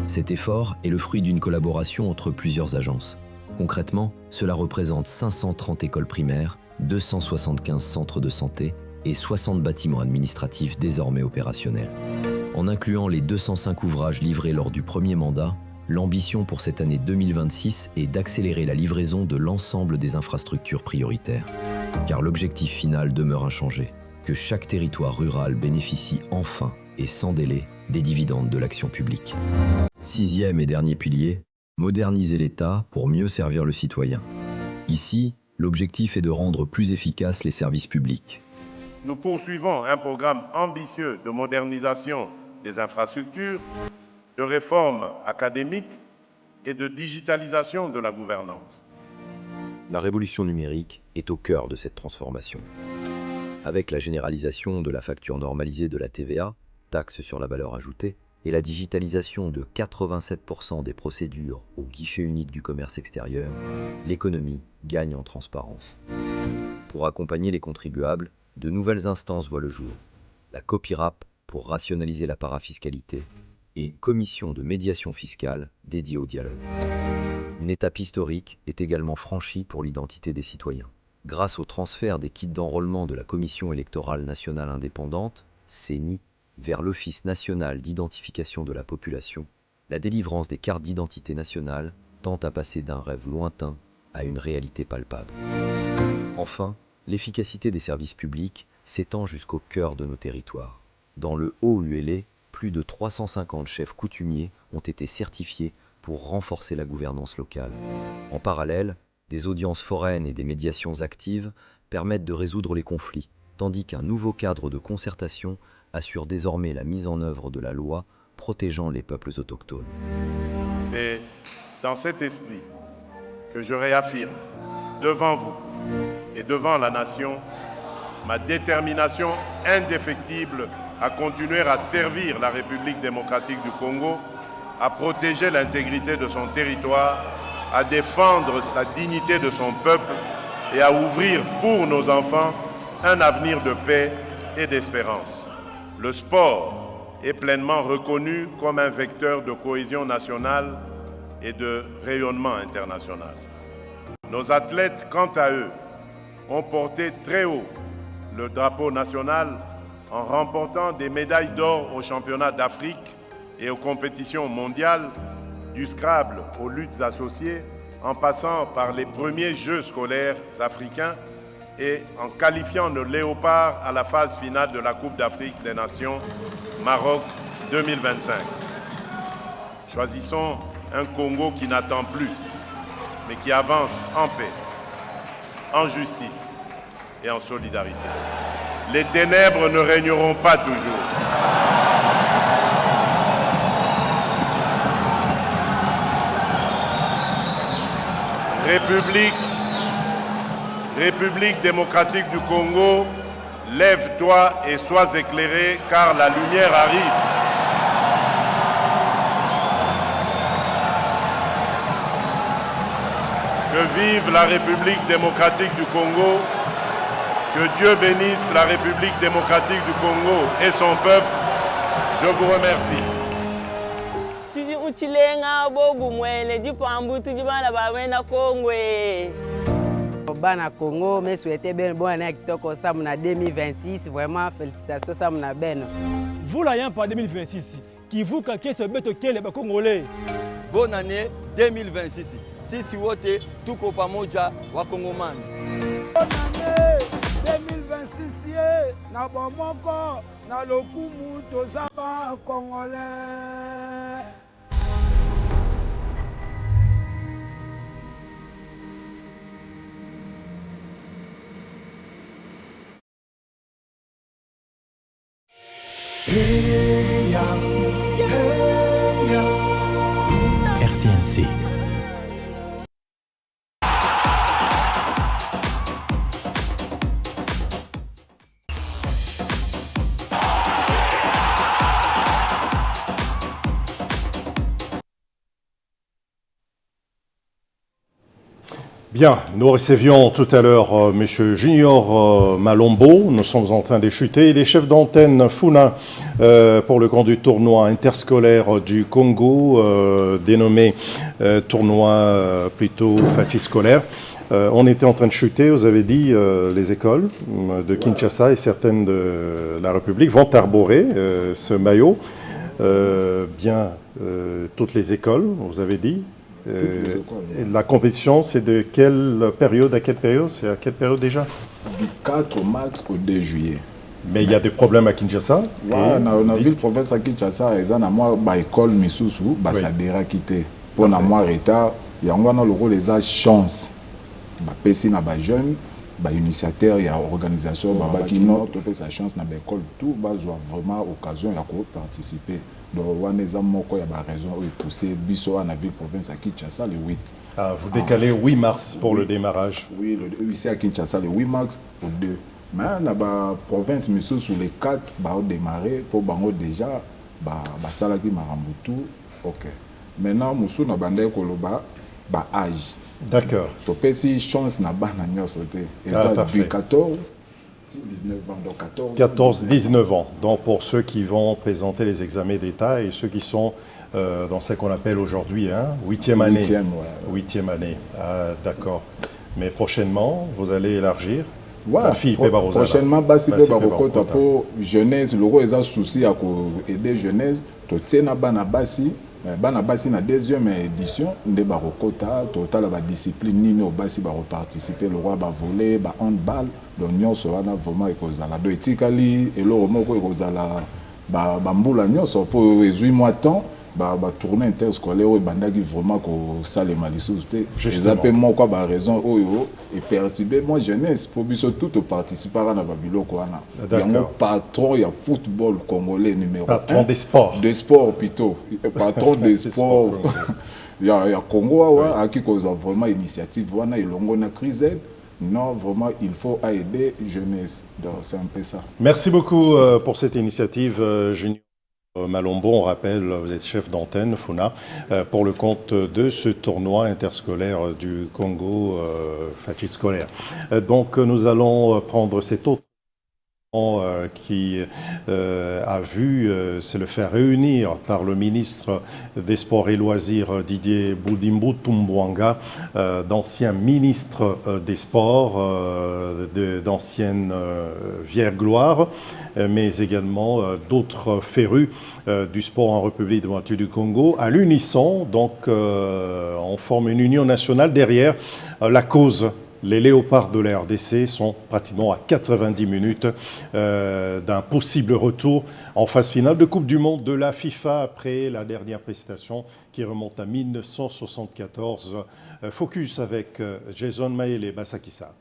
Cet effort est le fruit d'une collaboration entre plusieurs agences. Concrètement, cela représente 530 écoles primaires, 275 centres de santé et 60 bâtiments administratifs désormais opérationnels. En incluant les 205 ouvrages livrés lors du premier mandat, l'ambition pour cette année 2026 est d'accélérer la livraison de l'ensemble des infrastructures prioritaires. Car l'objectif final demeure inchangé, que chaque territoire rural bénéficie enfin et sans délai des dividendes de l'action publique. 6e et dernier pilier, moderniser l'État pour mieux servir le citoyen. Ici, l'objectif est de rendre plus efficaces les services publics. Nous poursuivons un programme ambitieux de modernisation des infrastructures, de réforme académique et de digitalisation de la gouvernance. La révolution numérique est au cœur de cette transformation. Avec la généralisation de la facture normalisée de la TVA, taxe sur la valeur ajoutée, et la digitalisation de 87% des procédures au guichet unique du commerce extérieur, l'économie gagne en transparence. Pour accompagner les contribuables, de nouvelles instances voient le jour. La COPIRAP pour rationaliser la parafiscalité et commission de médiation fiscale dédiée au dialogue. Une étape historique est également franchie pour l'identité des citoyens. Grâce au transfert des kits d'enrôlement de la Commission électorale nationale indépendante, CENI, vers l'Office national d'identification de la population, la délivrance des cartes d'identité nationale tend à passer d'un rêve lointain à une réalité palpable. Enfin, l'efficacité des services publics s'étend jusqu'au cœur de nos territoires. Dans le Haut-Uélé, plus de 350 chefs coutumiers ont été certifiés pour renforcer la gouvernance locale. En parallèle, des audiences foraines et des médiations actives permettent de résoudre les conflits, tandis qu'un nouveau cadre de concertation assure désormais la mise en œuvre de la loi protégeant les peuples autochtones. C'est dans cet esprit que je réaffirme devant vous et devant la nation ma détermination indéfectible à continuer à servir la République démocratique du Congo, à protéger l'intégrité de son territoire, à défendre la dignité de son peuple et à ouvrir pour nos enfants un avenir de paix et d'espérance. Le sport est pleinement reconnu comme un vecteur de cohésion nationale et de rayonnement international. Nos athlètes, quant à eux, ont porté très haut le drapeau national en remportant des médailles d'or aux championnats d'Afrique et aux compétitions mondiales, du Scrabble aux luttes associées, en passant par les premiers Jeux scolaires africains et en qualifiant le Léopard à la phase finale de la Coupe d'Afrique des Nations, Maroc 2025. Choisissons un Congo qui n'attend plus, mais qui avance en paix, en justice et en solidarité. Les ténèbres ne régneront pas toujours. République démocratique du Congo, lève-toi et sois éclairé, car la lumière arrive. Que vive la République démocratique du Congo, que Dieu bénisse la République démocratique du Congo et son peuple. Je vous remercie. Bana Congo, mais souhaitez bien bonne année kitoko samna 2026. Vraiment félicitations samna ben. Vous l'ayez pas 2026. Qui vous calquez ce bête auquel les Congolais. Bonne année 2026. Sisi wote tuko pamoja wa Kongoman. Bonne année 2026 na bomoko na lokumu tozaba Congolais. RTNC. Bien, nous recevions tout à l'heure M. Junior Malombo. Nous sommes en train de chuter. Il est chef d'antenne Funa pour le grand du tournoi interscolaire du Congo, dénommé tournoi plutôt Fatchi scolaire. On était en train de chuter, vous avez dit, les écoles de Kinshasa et certaines de la République vont arborer ce maillot. Toutes les écoles, vous avez dit. La compétition, c'est de quelle période à quelle période? C'est à quelle période déjà? Du 4 mars au 2 juillet. Mais il y a des problèmes à Kinshasa. On a vu le province à Kinshasa, ils ont une école Misusu, ça a quitté. Pour moi, retard, il y a une chance. Pessi na ba jeune, ba initiateur, il y a organisation, qui non, tu sa chance na l'école, tout va vraiment occasion de participer. Donc, on a raison de pousser Bisso à la ville province à Kinshasa le 8. Vous décalez 8 mars pour le démarrage. Oui, ici à Kinshasa le 8 mars pour 2. Mais dans la province, sous les 4, on démarrer pour déjà, salaki marambutu, ok. Maintenant, nous avons bandé koloba, âge. D'accord. Tu peux si chance na ba na nyosote. Et ça depuis 14, 19 ans, donc 14. 14-19 ans. Donc pour ceux qui vont présenter les examens d'État et ceux qui sont dans ce qu'on appelle aujourd'hui 8e année. 8e année. D'accord. Mais prochainement, vous allez élargir. Voilà. Prochainement, basi pe barokota pour jeunesse, le gros ont souci à aider jeunesse, to tena bana basi na deuxième édition, de barokota, total la discipline nino basi ba participer le roi ba voler, ba handball, donc nyonso wana vraiment ekozala do etikali et le moko ekozala ba mbula nyonso pour résumer moi temps. Tourner interscolaire et bandaki vraiment ko sale malisouté les appels moi quoi raison et perturber moi jeunesse pour biso tout participer à na babiloko wana yango patron ya football congolais numéro 1 patron des sports plutôt patron des sports ya Congo aki koza vraiment initiative wana ilongo na crise. Non, vraiment, il faut aider jeunesse. Donc c'est un peu ça. Merci beaucoup pour cette initiative, Junior Malombo. On rappelle, vous êtes chef d'antenne, Funa, pour le compte de ce tournoi interscolaire du Congo, Fachi scolaire. Donc nous allons prendre cet autre qui a vu se le faire réunir par le ministre des Sports et Loisirs Didier Boudimbo Tumbwanga, d'anciens ministres des Sports, d'anciennes vieilles gloires, mais également d'autres férus du sport en République démocratique du Congo. À l'unisson, donc, on forme une union nationale derrière la cause. Les léopards de la RDC sont pratiquement à 90 minutes d'un possible retour en phase finale de Coupe du Monde de la FIFA après la dernière prestation qui remonte à 1974. Focus avec Jason Maele et Basakissa.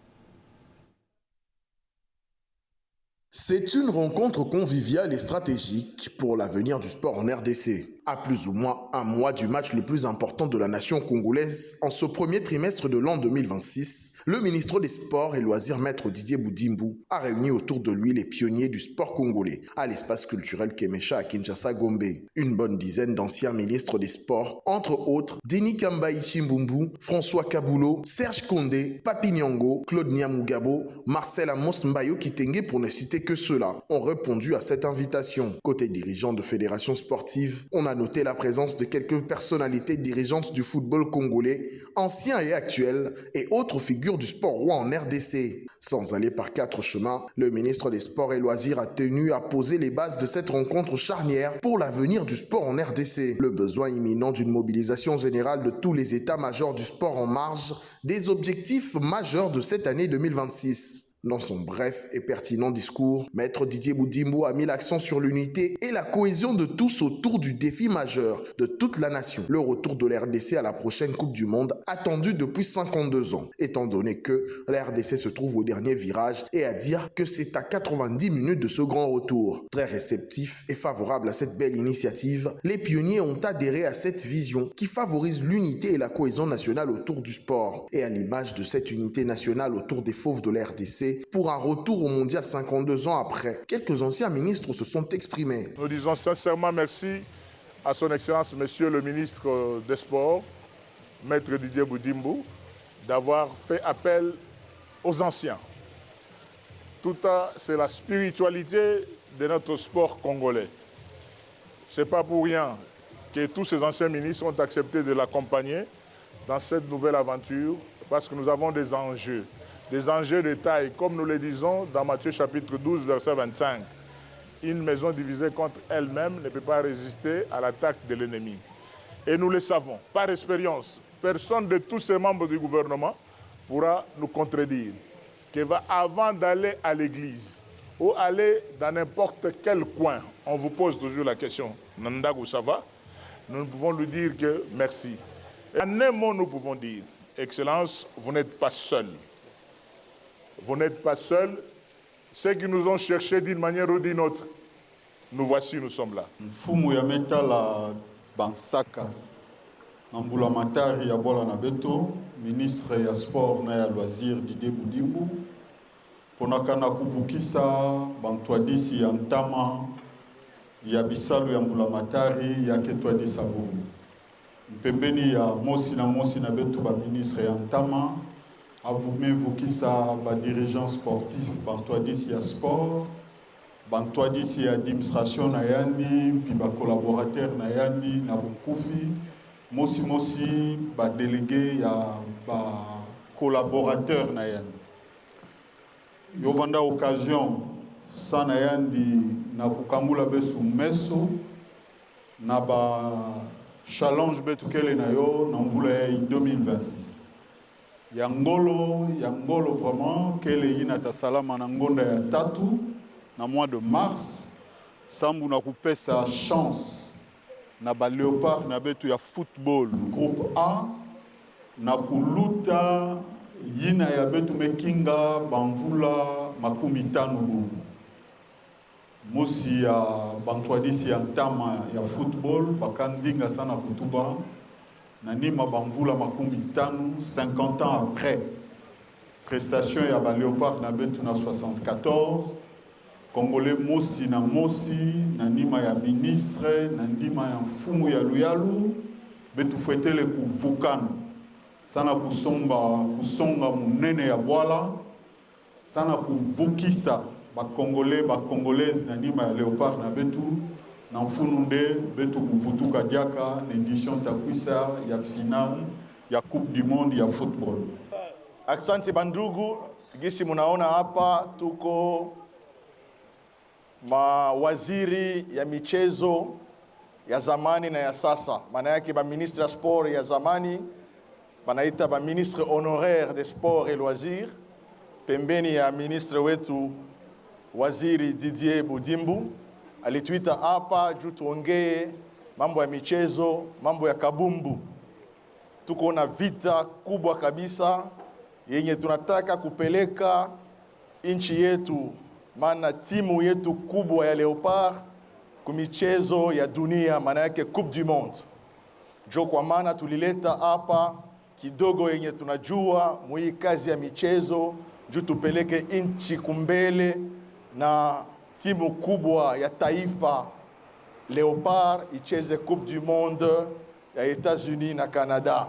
C'est une rencontre conviviale et stratégique pour l'avenir du sport en RDC. À plus ou moins un mois du match le plus important de la nation congolaise, en ce premier trimestre de l'an 2026, le ministre des Sports et Loisirs, Maître Didier Boudimbo, a réuni autour de lui les pionniers du sport congolais à l'espace culturel Kemesha à Kinshasa-Gombe. Une bonne dizaine d'anciens ministres des Sports, entre autres Denis Kambaï Chimbumbu, François Kaboulot, Serge Kondé, Papi Nyongo, Claude Niamugabo, Marcel Amos Mbayo Kitenge, pour ne citer que ceux-là, ont répondu à cette invitation. Côté dirigeants de fédérations sportives, on a noté la présence de quelques personnalités dirigeantes du football congolais, anciens et actuels, et autres figures du sport roi en RDC. Sans aller par quatre chemins, le ministre des Sports et Loisirs a tenu à poser les bases de cette rencontre charnière pour l'avenir du sport en RDC. Le besoin imminent d'une mobilisation générale de tous les états-majors du sport en marge des objectifs majeurs de cette année 2026. Dans son bref et pertinent discours, Maître Didier Boudimbo a mis l'accent sur l'unité et la cohésion de tous autour du défi majeur de toute la nation, le retour de la RDC à la prochaine Coupe du Monde, attendue depuis 52 ans, étant donné que la RDC se trouve au dernier virage, et à dire que c'est à 90 minutes de ce grand retour. Très réceptifs et favorables à cette belle initiative, les pionniers ont adhéré à cette vision qui favorise l'unité et la cohésion nationale autour du sport. Et à l'image de cette unité nationale autour des fauves de la RDC, pour un retour au mondial 52 ans après, quelques anciens ministres se sont exprimés. Nous disons sincèrement merci à son Excellence, Monsieur le ministre des Sports, Maître Didier Boudimbo, d'avoir fait appel aux anciens. Tout ça, c'est la spiritualité de notre sport congolais. Ce n'est pas pour rien que tous ces anciens ministres ont accepté de l'accompagner dans cette nouvelle aventure, parce que nous avons des enjeux de taille, comme nous le disons dans Matthieu chapitre 12, verset 25. Une maison divisée contre elle-même ne peut pas résister à l'attaque de l'ennemi. Et nous le savons, par expérience, personne de tous ces membres du gouvernement pourra nous contredire que avant d'aller à l'église, ou aller dans n'importe quel coin, on vous pose toujours la question, Nandago, ça va? Nous ne pouvons lui dire que merci. Et en un mot, nous pouvons dire, Excellence, vous n'êtes pas seul. Vous n'êtes pas seul. Ceux qui nous ont cherchés d'une manière ou d'une autre, nous voici, nous sommes là. Fumu ya metala bansaka. Nambula Matari ya bola na beto, ministre ya sport na ya loisir Didier Boudimbu. Ponakana kuvukisa bantwadisi ya ntama ya bisalu ya Mbula Matari ya ketwadisa bomu. Mpembeni ya mosi na beto ba ministre ya ntama avume vukisa ba dirigeant sportif bantwadisi ya sport, bantwadisi ya administration na yandi, puis ba collaborateur na yandi na bukufi. Mosi ba délégué ya ba collaborateur na yandi. Yovanda occasion sana yandi na kukangula besu meso na ba challenge betu kele na yo na mvula ya 2026. Yangolo vraiment kele yina tasalama na ngonda ya tatu na mois de mars sambu na kupesa chance na ba Léopard na betu ya football groupe A na kuluta yina ya betu mekinga bamvula makumi tano mosi ya bantwadisi ya ntama ya football bakandinga sana kutuba na nima bamvula makumi tano 50 ans après prestation ya ba Léopard na betu na 74 Congolais mosi na nima ya ministre na nima ya mfumu ya luyalu betu fwetele kuvukana sana kusonga munene ya bwala sana kuvukisa ba Congolais na nima ya Léopard na betu na mfununde betu kuvutuka diaka na edition takwisa ya final ya Coupe du Monde ya football. Aksanti bandugu, gisi munaona hapa tuko mawaziri ya michezo ya zamani na ya sasa. Maana yake ba ministre ya sport ya zamani banaita ba ministre honoraire des sports et loisirs, pembeni ya ministre wetu waziri Didier Boudimbu. Alituita hapa juu tuongee mambo ya michezo, mambo ya kabumbu. Tuko na vita kubwa kabisa yenye tunataka kupeleka nchi yetu, maana timu yetu kubwa ya Léopard kumichezo ya dunia, maana yake Coupe du Monde. Jo kwa maana tulileta hapa kidogo yenye tunajua mwi kazi ya michezo juu tupeleke nchi kumbele na timu kubwa ya taifa Léopard icheze Coupe du Monde ya États-Unis na Canada.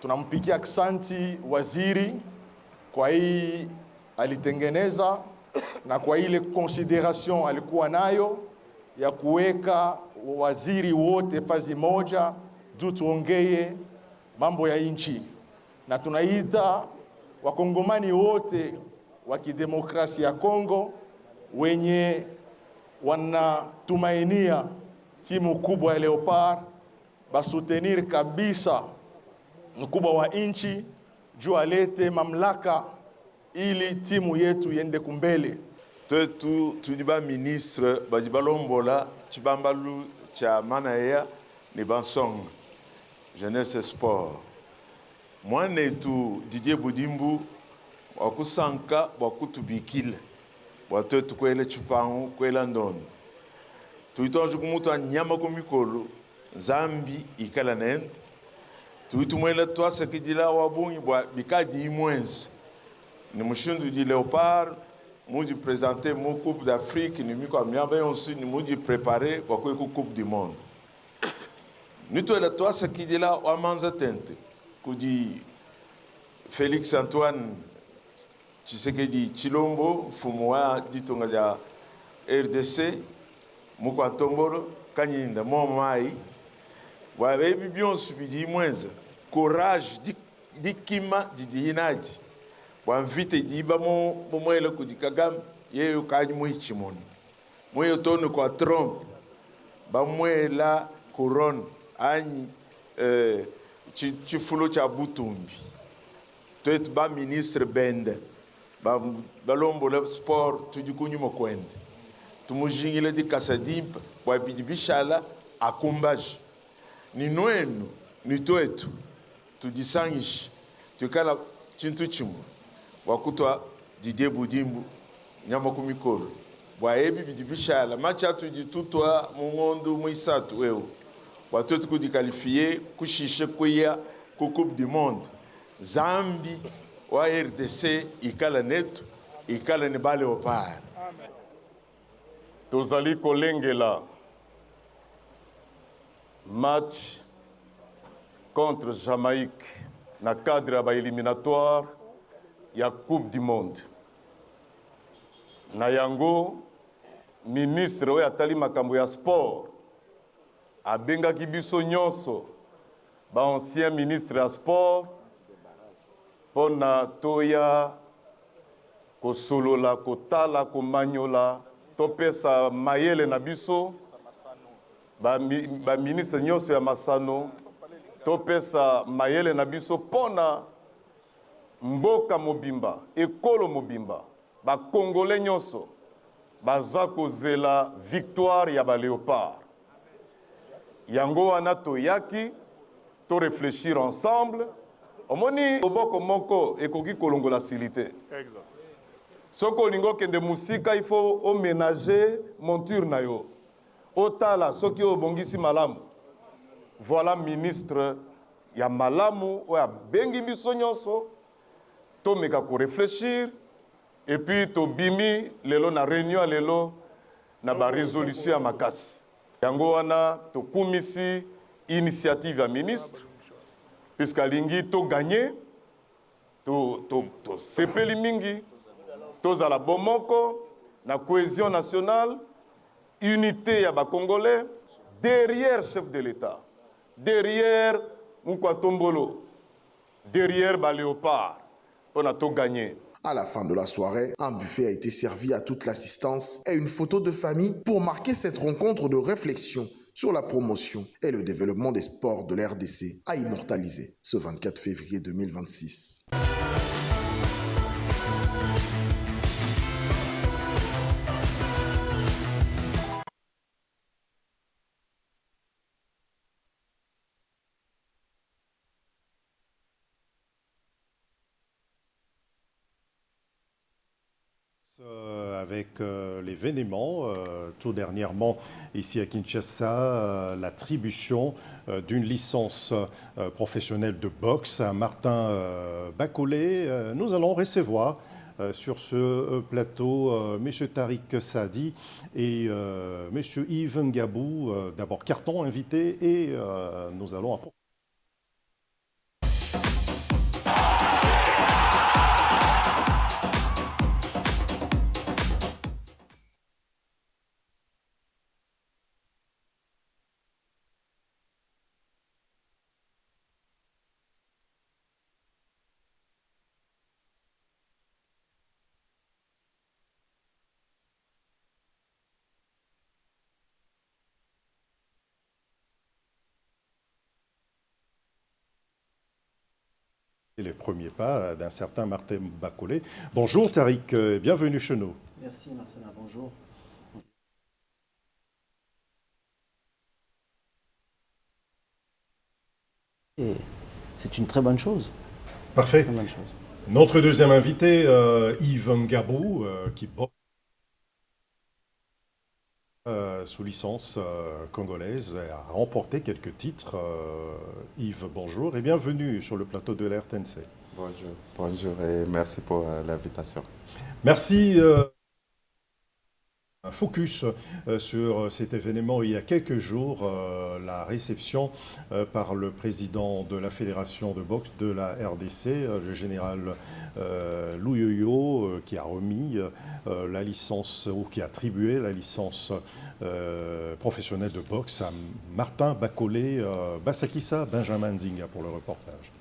Tunampikia aksanti waziri kwa hii alitengeneza na kwa ile consideration alikuwa nayo ya kuweka waziri wote fazi moja juu tuongee mambo ya nchi, na tunaita wakongomani wote wa kidemokrasia ya Kongo wenye wanatumainia timu kubwa ya Léopard basoutenir kabisa mkubwa wa nchi juu alete mamlaka ili timu yetu yende kumbele. Twetu tudiba ministre bajibalombola chibambalu cha manaya ni bansong jeunesse sport. Mwane tu Didier Boudimbu wakusanka wakutubikile watwetu kwele chupangu kwela ndono tuitonje kumutu anyama kumikolo zambi ikala nende tuitumwela twasa kidila wabungi bwa bikadi imwenzi ni mushindu di Léopard mudi présenter mon Coupe d'Afrique ni miko amyamba yonsi ni mudi préparer kwa kwa Coupe du Monde nitwela twasa kidila wamanza tente kudi Félix Antoine Tshisekedi Chilombo mfumu wa ditonga ya RDC mukwa tomboro kanyinda momai wabebi byonsu bidi mwenza courage dikima didinaji wamvite diba mwele kudikagam yeyo kanyi mwichimoni mweyo tonu kwa Trump bamwela couronne anyi chifulo cha Butumbi twetu ba ministre Bende balombola sport tudikunyuma kwende tumujingile di kasadimpa kwa bidibishala akumbaji ni noenu ni toetu tudisangishi tukala chintu chimu wakutwa Didier Budimbu nyama kumikolo bwaebi bidibishala macha tuditutwa mungondu mwisatu weo watu tukudikalifier kushishe kuya ku Coupe du Monde Zambi wa RDC ikala netu ikala ni bale opar tozali kolengela match contre Jamaïque na cadre ya éliminatoire ya Coupe du Monde. Na yango ministre oyo atali makambo ya sport abengaki biso nyonso ba ancien ministre ya sport pona toya kosolola kotala komanyola topesa mayele na biso ba ministre nyonso ya masano topesa mayele na biso pona mboka mobimba ekolo mobimba ba congolais nyonso baza kozela victoire ya ba léopard yango wana toyaki to réfléchir ensemble omoni oboko moko ekoki kolongola silite soko olingo kende musika il faut oménager monture na yo otala soki obongisi malamu voilà ministre ya malamu oya bengi biso nyonso tomeka ko réfléchir et puis tobimi lelo na réunion lelo na ba résolution ya makasi yango wana tokumisi initiative ya ministre puisque alingi to gagner to sepeli mingi tozala bomoko na cohésion nationale unité ya ba congolais derrière chef de l'État derrière Moukwatombolo derrière ba léopard on a tout gagné. À la fin de la soirée, un buffet a été servi à toute l'assistance et une photo de famille pour marquer cette rencontre de réflexion sur la promotion et le développement des sports de la RDC à immortaliser ce 24 février 2026. Avec l'événement, tout dernièrement ici à Kinshasa, l'attribution d'une licence professionnelle de boxe à Martin Bakolé. Nous allons recevoir sur ce plateau M. Tariq Sadi et M. Yves Ngabou, d'abord carton invité, et nous allons approfondir. Les premiers pas d'un certain Martin Bakolé. Bonjour Tariq, bienvenue chez nous. Merci Marcela, bonjour. C'est une très bonne chose. Parfait. Très bonne chose. Notre deuxième invité, Yves Ngabou, qui boxe sous licence congolaise, a remporté quelques titres. Yves, bonjour et bienvenue sur le plateau de la RTNC. Bonjour et merci pour l'invitation. Merci. Un focus sur cet événement il y a quelques jours, la réception par le président de la Fédération de boxe de la RDC, le général Louyoyo, qui a remis la licence, ou qui a attribué la licence professionnelle de boxe à Martin Bakolé, Basakissa, Benjamin Nzinga pour le reportage.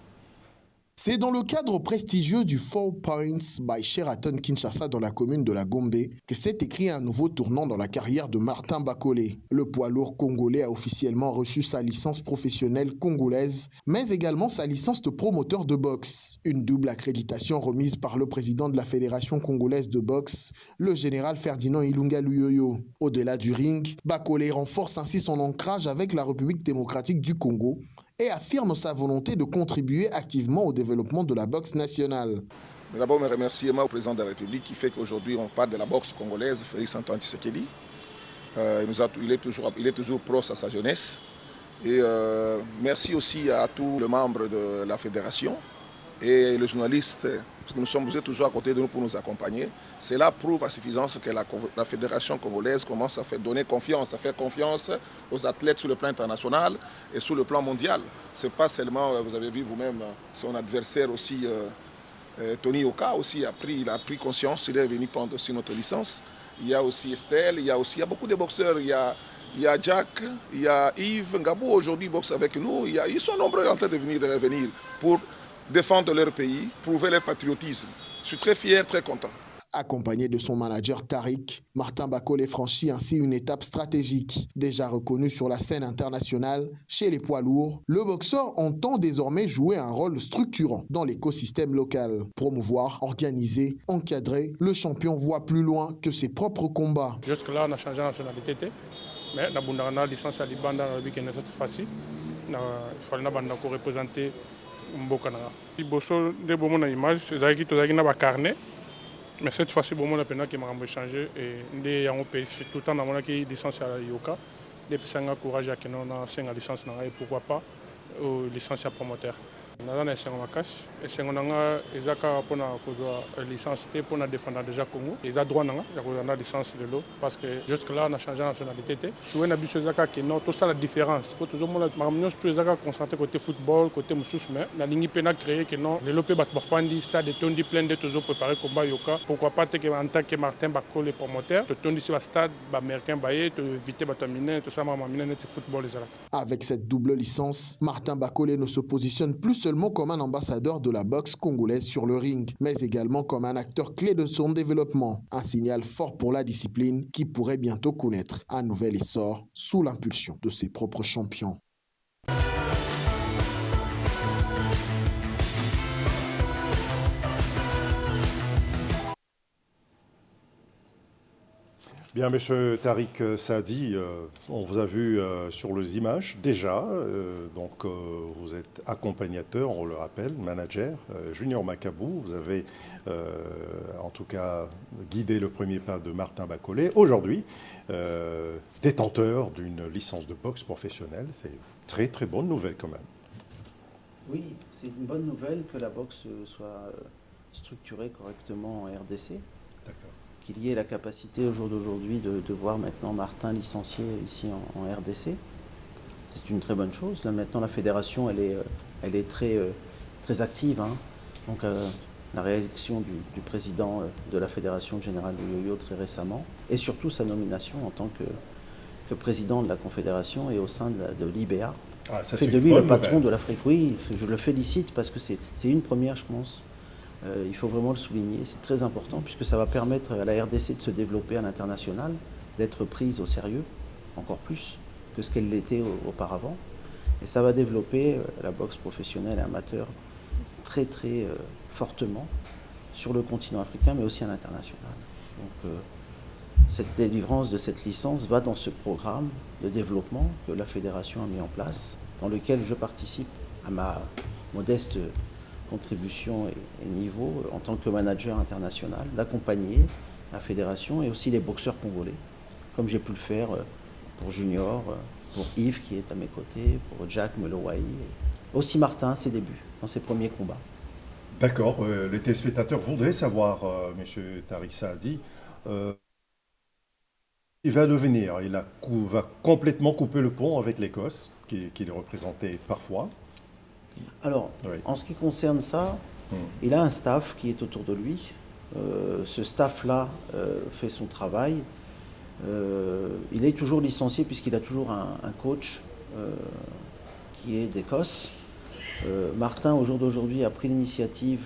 C'est dans le cadre prestigieux du 4 Points by Sheraton Kinshasa dans la commune de la Gombe que s'est écrit un nouveau tournant dans la carrière de Martin Bakolé. Le poids lourd congolais a officiellement reçu sa licence professionnelle congolaise, mais également sa licence de promoteur de boxe. Une double accréditation remise par le président de la Fédération congolaise de boxe, le général Ferdinand Ilunga Luyoyo. Au-delà du ring, Bakolé renforce ainsi son ancrage avec la République démocratique du Congo et affirme sa volonté de contribuer activement au développement de la boxe nationale. D'abord, mes remerciements au président de la République qui fait qu'aujourd'hui on parle de la boxe congolaise, Félix Antoine Tshisekedi. Il est toujours proche à sa jeunesse. Et merci aussi à tous les membres de la fédération et les journalistes, parce que vous êtes toujours à côté de nous pour nous accompagner. Cela prouve à suffisance que la fédération congolaise commence à faire confiance aux athlètes sur le plan international et sur le plan mondial. Ce n'est pas seulement, vous avez vu vous-même, son adversaire aussi, Tony Oka aussi a pris conscience, il est venu prendre aussi notre licence. Il y a aussi Estelle, il y a beaucoup de boxeurs, il y a Jack, il y a Yves Ngabou aujourd'hui boxe avec nous. Ils sont nombreux en train de revenir pour défendre leur pays, prouver leur patriotisme. Je suis très fier, très content. Accompagné de son manager Tariq, Martin Bakolé franchit ainsi une étape stratégique. Déjà reconnu sur la scène internationale, chez les poids lourds, le boxeur entend désormais jouer un rôle structurant dans l'écosystème local. Promouvoir, organiser, encadrer, le champion voit plus loin que ses propres combats. Jusque-là, on a changé de nationalité, mais on a une licence à Liban dans la vie qui est cette fois-ci. Il fallait représenter Mbokana. Il y a des images, c'est un carnet. Mais cette fois-ci, on a changé et on paye tout le temps dans la licence à Yoka. Depuis que courage à la licence et pourquoi pas licence à promoteur. Nous avons une licence pour défendre déjà Congo. Ils ont droit à la licence de l'eau parce que jusque-là, on a changé de nationalité. Si on a tout ça la différence. Pour tout le monde, on a concentré côté football, côté moussous, mais la ligne a créé que non, les lopés battent parfois un stade de Tondi plein de toujours préparé combat Yoka. Pourquoi pas en tant que Martin Bakolé promoteur, Tondi sur le stade américain Baye, éviter Batamine, tout ça, Mamamine, c'est football. Avec cette double licence, Martin Bakolé ne se positionne plus seulement comme un ambassadeur de la boxe congolaise sur le ring, mais également comme un acteur clé de son développement. Un signal fort pour la discipline qui pourrait bientôt connaître un nouvel essor sous l'impulsion de ses propres champions. Bien, monsieur Tariq Saadi, on vous a vu sur les images déjà, donc vous êtes accompagnateur, on le rappelle, manager, Junior Macabou, vous avez en tout cas guidé le premier pas de Martin Bakolé. Aujourd'hui, détenteur d'une licence de boxe professionnelle, c'est une très très bonne nouvelle quand même. Oui, c'est une bonne nouvelle que la boxe soit structurée correctement en RDC. D'accord. Qu'il y ait la capacité au jour d'aujourd'hui de voir maintenant Martin licencié ici en RDC. C'est une très bonne chose. Là maintenant la fédération elle est très active. Hein. Donc la réélection du président de la fédération, général Luyoyo, très récemment, et surtout sa nomination en tant que président de la confédération et au sein de l'IBA. Ah, ça, fait de lui le patron de l'Afrique. Oui, je le félicite parce que c'est une première, je pense. Il faut vraiment le souligner, c'est très important puisque ça va permettre à la RDC de se développer à l'international, d'être prise au sérieux, encore plus que ce qu'elle l'était auparavant. Et ça va développer la boxe professionnelle et amateur très très fortement sur le continent africain mais aussi à l'international. Donc cette délivrance de cette licence va dans ce programme de développement que la fédération a mis en place, dans lequel je participe à ma modeste contribution et niveau en tant que manager international, d'accompagner la fédération et aussi les boxeurs congolais, comme j'ai pu le faire pour Junior, pour Yves qui est à mes côtés, pour Jack Melowahi, aussi Martin, ses débuts, dans ses premiers combats. D'accord, les téléspectateurs voudraient savoir, monsieur Tariq Saadi, il va devenir, va complètement couper le pont avec l'Écosse, qu'il représentait parfois. Alors, oui. En ce qui concerne ça, il a un staff qui est autour de lui. Ce staff-là fait son travail. Il est toujours licencié puisqu'il a toujours un coach qui est d'Écosse. Martin, au jour d'aujourd'hui, a pris l'initiative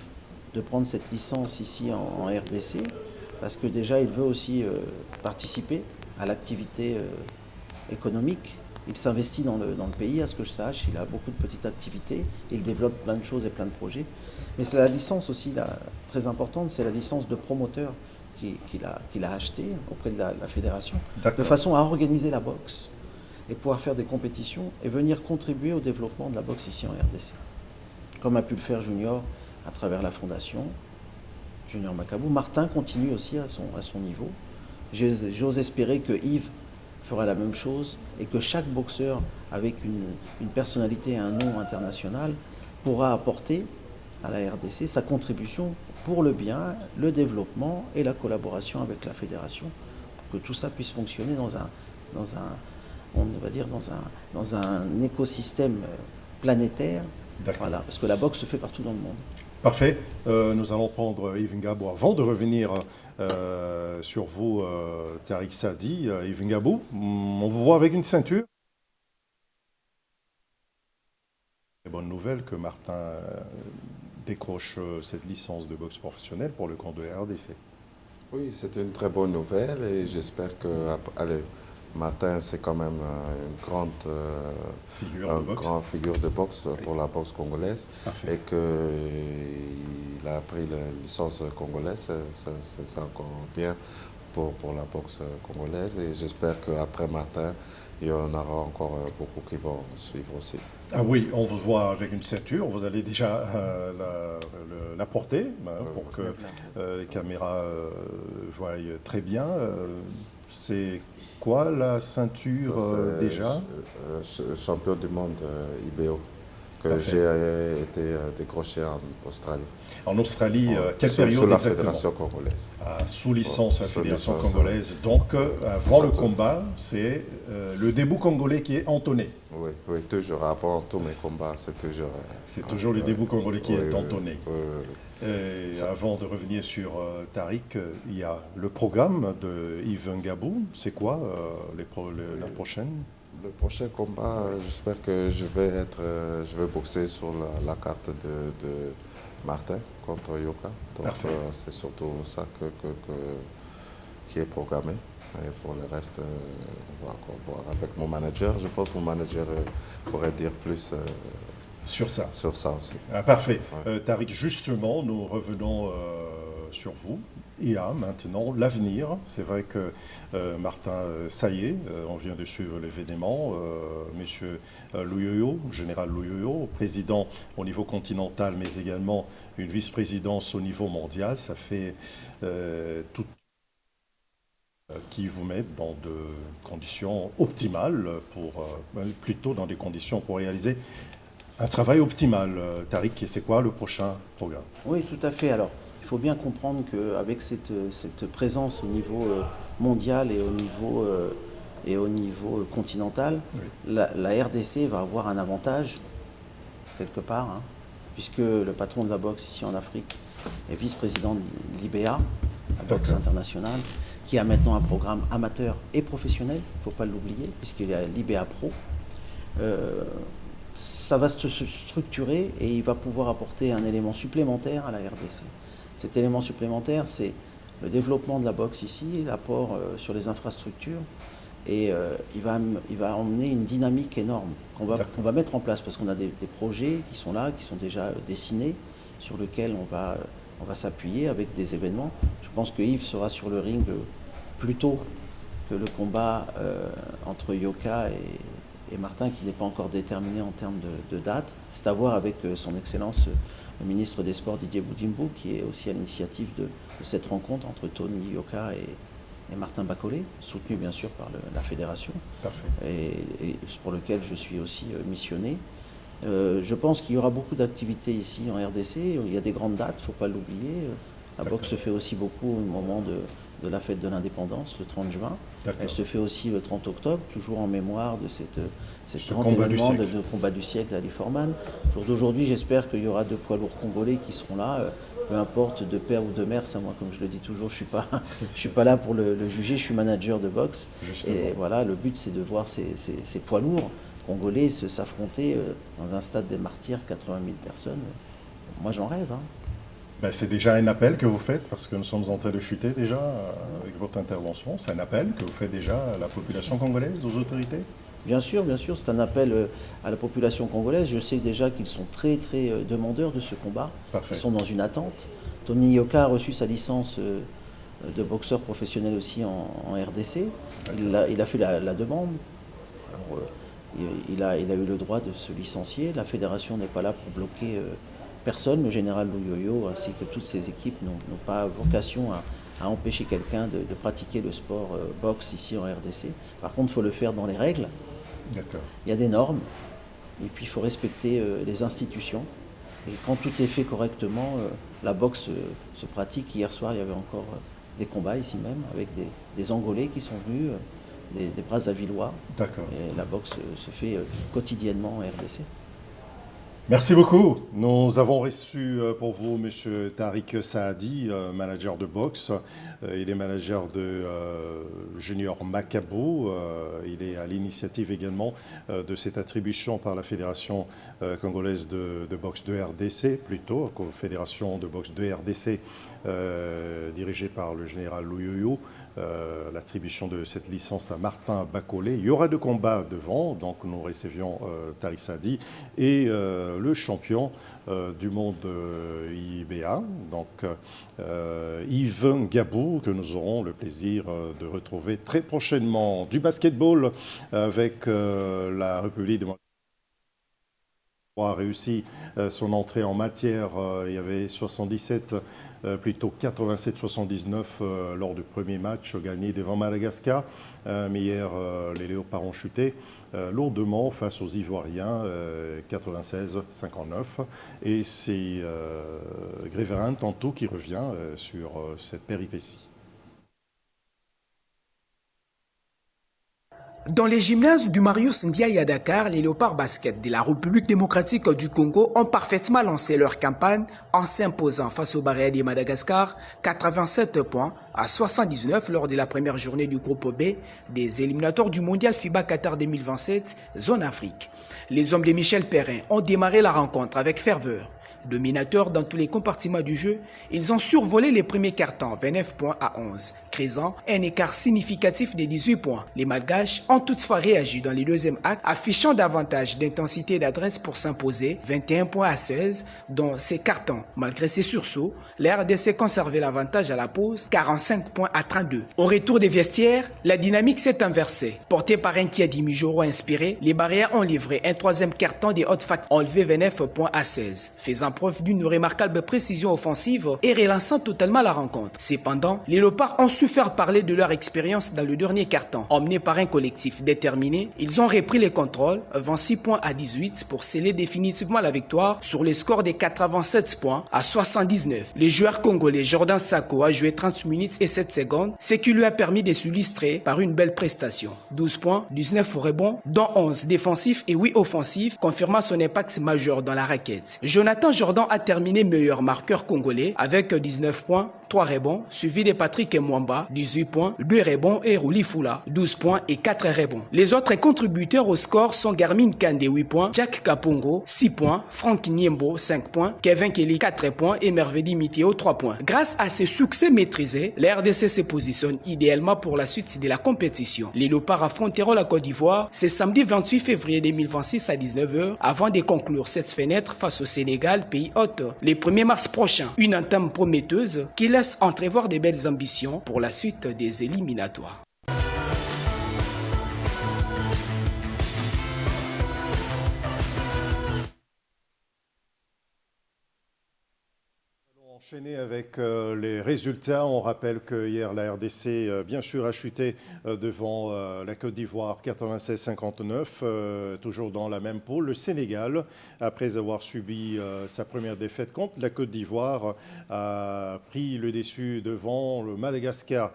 de prendre cette licence ici en RDC, parce que déjà, il veut aussi participer à l'activité économique. Il s'investit dans le pays, à ce que je sache. Il a beaucoup de petites activités. Il développe plein de choses et plein de projets. Mais c'est la licence aussi très importante, c'est la licence de promoteur qu'il a achetée auprès de la fédération, de façon à organiser la boxe et pouvoir faire des compétitions et venir contribuer au développement de la boxe ici en RDC. Comme a pu le faire Junior à travers la fondation, Junior Makabu. Martin continue aussi à son niveau. J'ose espérer que Yves fera la même chose et que chaque boxeur avec une personnalité et un nom international pourra apporter à la RDC sa contribution pour le bien, le développement et la collaboration avec la fédération pour que tout ça puisse fonctionner dans un écosystème planétaire. Voilà, parce que la boxe se fait partout dans le monde. Parfait. Nous allons prendre Yves Ngabou avant de revenir sur vous, Tariq Sadi. Yves Ngabou, on vous voit avec une ceinture. Bonne nouvelle que Martin décroche cette licence de boxe professionnelle pour le compte de la RDC. Oui, c'est une très bonne nouvelle et j'espère que Martin, c'est quand même une grande figure de boxe pour la boxe congolaise. Parfait. Et qu'il a pris la licence congolaise, c'est encore bien pour la boxe congolaise. Et j'espère qu'après Martin, il y en aura encore beaucoup qui vont suivre aussi. Ah oui, on vous voit avec une ceinture, vous allez déjà la porter pour que les caméras voient très bien. C'est quoi la ceinture déjà? Champion du monde IBO, que j'ai été décroché en Australie. En Australie, quelle période sous la exactement? Fédération congolaise. Sous licence de la Fédération congolaise. Donc, avant le combat, c'est le début congolais qui est entonné. Oui, toujours. Avant tous mes combats, c'est toujours... C'est toujours le début congolais qui est entonné. Et avant de revenir sur Tariq, il y a le programme de Yves Ngabou. C'est quoi la prochaine? Le prochain combat, j'espère que je vais boxer sur la carte de Martin contre Yoka. Donc c'est surtout ça qui est programmé. Et pour le reste, on va encore voir avec mon manager. Je pense que mon manager pourrait dire plus sur ça. Sur ça aussi. Ah, parfait. Ouais. Tariq, justement, nous revenons sur vous. Il y a maintenant l'avenir. C'est vrai que Martin, ça y est, on vient de suivre l'événement. Monsieur Louyoyo, général Louyoyo, président au niveau continental, mais également une vice-présidence au niveau mondial. Ça fait tout qui vous mettent dans de conditions optimales, plutôt dans des conditions pour réaliser un travail optimal. Tariq, c'est quoi le prochain programme? Oui, tout à fait. Alors, il faut bien comprendre qu'avec cette présence au niveau mondial et au niveau continental, oui, la RDC va avoir un avantage, quelque part, puisque le patron de la boxe ici en Afrique est vice-président de l'IBA, la boxe internationale, qui a maintenant un programme amateur et professionnel, il ne faut pas l'oublier, puisqu'il y a l'IBA Pro. Ça va se structurer et il va pouvoir apporter un élément supplémentaire à la RDC. Cet élément supplémentaire, c'est le développement de la boxe ici, l'apport sur les infrastructures, et il va emmener une dynamique énorme qu'on va mettre en place, parce qu'on a des projets qui sont là, qui sont déjà dessinés, sur lesquels on va s'appuyer avec des événements. Je pense que Yves sera sur le ring plus tôt que le combat entre Yoka et Martin, qui n'est pas encore déterminé en termes de date. C'est à voir avec son Excellence le ministre des Sports Didier Boudimbo, qui est aussi à l'initiative de cette rencontre entre Tony Yoka et Martin Bacolé, soutenu bien sûr par la fédération, et pour lequel je suis aussi missionné. Je pense qu'il y aura beaucoup d'activités ici en RDC. Il y a des grandes dates, il ne faut pas l'oublier. La boxe se fait aussi beaucoup au moment de la fête de l'indépendance, le 30 juin. Elle se fait aussi le 30 octobre, toujours en mémoire de ce grand événement de combat du siècle à Liforman. Au jour d'aujourd'hui, j'espère qu'il y aura 2 poids lourds congolais qui seront là, peu importe de père ou de mère. Ça, moi, comme je le dis toujours, je suis pas là pour le juger, je suis manager de boxe. Justement. Et voilà, le but, c'est de voir ces poids lourds Congolais s'affronter dans un stade des Martyrs, 80 000 personnes. Moi, j'en rêve. Hein. Ben, c'est déjà un appel que vous faites, parce que nous sommes en train de chuter déjà avec votre intervention. C'est un appel que vous faites déjà à la population congolaise, aux autorités? Bien sûr, c'est un appel à la population congolaise. Je sais déjà qu'ils sont très demandeurs de ce combat. Parfait. Ils sont dans une attente. Tony Yoka a reçu sa licence de boxeur professionnel aussi en RDC. Il a fait la demande. Alors, il a eu le droit de se licencier. La fédération n'est pas là pour bloquer personne. Le général Louyoyo ainsi que toutes ses équipes n'ont pas vocation à empêcher quelqu'un de pratiquer le sport boxe ici en RDC. Par contre, il faut le faire dans les règles. D'accord. Il y a des normes. Et puis, il faut respecter les institutions. Et quand tout est fait correctement, la boxe se pratique. Hier soir, il y avait encore des combats ici même avec des Angolais qui sont venus, des Brazzavillois. D'accord. Et la boxe se fait quotidiennement en RDC. Merci beaucoup. Nous avons reçu pour vous M. Tariq Saadi, manager de boxe. Il est manager de Junior Macabo. Il est à l'initiative également de cette attribution par la Fédération congolaise de boxe de RDC, plutôt, Fédération de boxe de RDC, dirigée par le général Louyoyo. L'attribution de cette licence à Martin Bacolé. Il y aura 2 combats devant, donc nous recevions Tariq Saadi et le champion du monde IBA, donc Yves Gabou, que nous aurons le plaisir de retrouver très prochainement. Du basketball avec la République de a réussi son entrée en matière. Il y avait 77 plutôt 87-79 lors du premier match gagné devant Madagascar. Mais hier, les Léopards ont chuté lourdement face aux Ivoiriens, 96-59. Et c'est Gréverin tantôt qui revient sur cette péripétie. Dans les gymnases du Marius Ndiaye à Dakar, les Léopards basket de la République démocratique du Congo ont parfaitement lancé leur campagne en s'imposant face aux Barréas de Madagascar 87 points à 79 lors de la première journée du groupe B des éliminatoires du mondial FIBA Qatar 2027 zone Afrique. Les hommes de Michel Perrin ont démarré la rencontre avec ferveur. Dominateurs dans tous les compartiments du jeu, ils ont survolé les premiers cartons 29 points à 11, créant un écart significatif de 18 points. Les Malgaches ont toutefois réagi dans le deuxième acte, affichant davantage d'intensité et d'adresse pour s'imposer 21 points à 16 dans ces cartons. Malgré ces sursauts, la RDC conservait l'avantage à la pause, 45 points à 32. Au retour des vestiaires, la dynamique s'est inversée. Porté par un Kiadi Mijoro inspiré, les Barrières ont livré un troisième carton des hautes facs enlevé 29 points à 16, faisant preuve d'une remarquable précision offensive et relançant totalement la rencontre. Cependant, les Léopards ont su faire parler de leur expérience dans le dernier carton. Emmenés par un collectif déterminé, ils ont repris les contrôles, 26 points à 18 pour sceller définitivement la victoire sur le score des 87 points à 79. Le joueur congolais Jordan Sako a joué 30 minutes et 7 secondes, ce qui lui a permis de s'illustrer par une belle prestation. 12 points, 19 rebonds, dont 11 défensifs et 8 offensifs, confirmant son impact majeur dans la raquette. Jonathan Jordan a terminé meilleur marqueur congolais avec 19 points, 3 rebonds, suivi de Patrick Mwamba, 18 points, 2 rebonds et Rouli Fula, 12 points et 4 rebonds. Les autres contributeurs au score sont Garmin Kande, 8 points, Jack Kapongo, 6 points, Frank Niembo, 5 points, Kevin Kelly, 4 points et Mervedi Miteo, 3 points. Grâce à ces succès maîtrisés, la RDC se positionne idéalement pour la suite de la compétition. Les Léopards affronteront la Côte d'Ivoire ce samedi 28 février 2026 à 19h avant de conclure cette fenêtre face au Sénégal, pays hôte, le 1er mars prochain. Une entame prometteuse qui laisse entrevoir de belles ambitions pour la suite des éliminatoires. Enchaîner avec les résultats, on rappelle que hier la RDC bien sûr a chuté devant la Côte d'Ivoire 96-59, toujours dans la même poule. Le Sénégal, après avoir subi sa première défaite contre la Côte d'Ivoire, a pris le dessus devant le Madagascar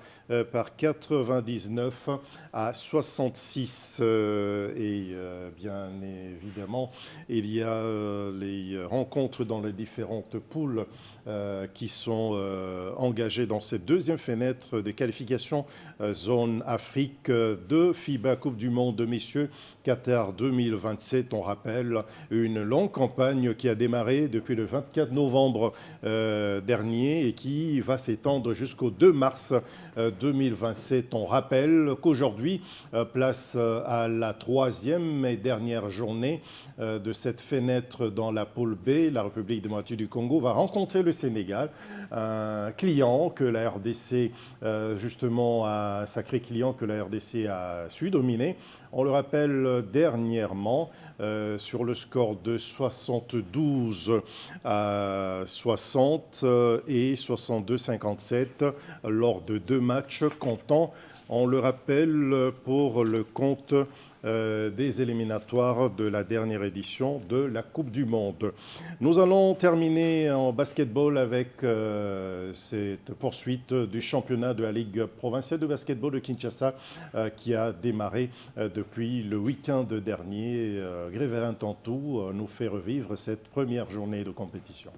par 99 à 66. Et bien évidemment, il y a les rencontres dans les différentes poules qui sont engagés dans cette deuxième fenêtre de qualification zone Afrique de FIBA Coupe du Monde de messieurs Qatar 2027. On rappelle une longue campagne qui a démarré depuis le 24 novembre dernier et qui va s'étendre jusqu'au 2 mars 2027. On rappelle qu'aujourd'hui, place à la troisième et dernière journée de cette fenêtre dans la poule B. La République démocratique du Congo va rencontrer le Sénégal, un client que la RDC, justement, un sacré client que la RDC a su dominer. On le rappelle dernièrement sur le score de 72 à 60 et 62-57 lors de 2 matchs comptant, on le rappelle, pour le compte des éliminatoires de la dernière édition de la Coupe du Monde. Nous allons terminer en basketball avec cette poursuite du championnat de la Ligue provinciale de basketball de Kinshasa qui a démarré depuis le week-end dernier. Gréverin Tantou nous fait revivre cette première journée de compétition.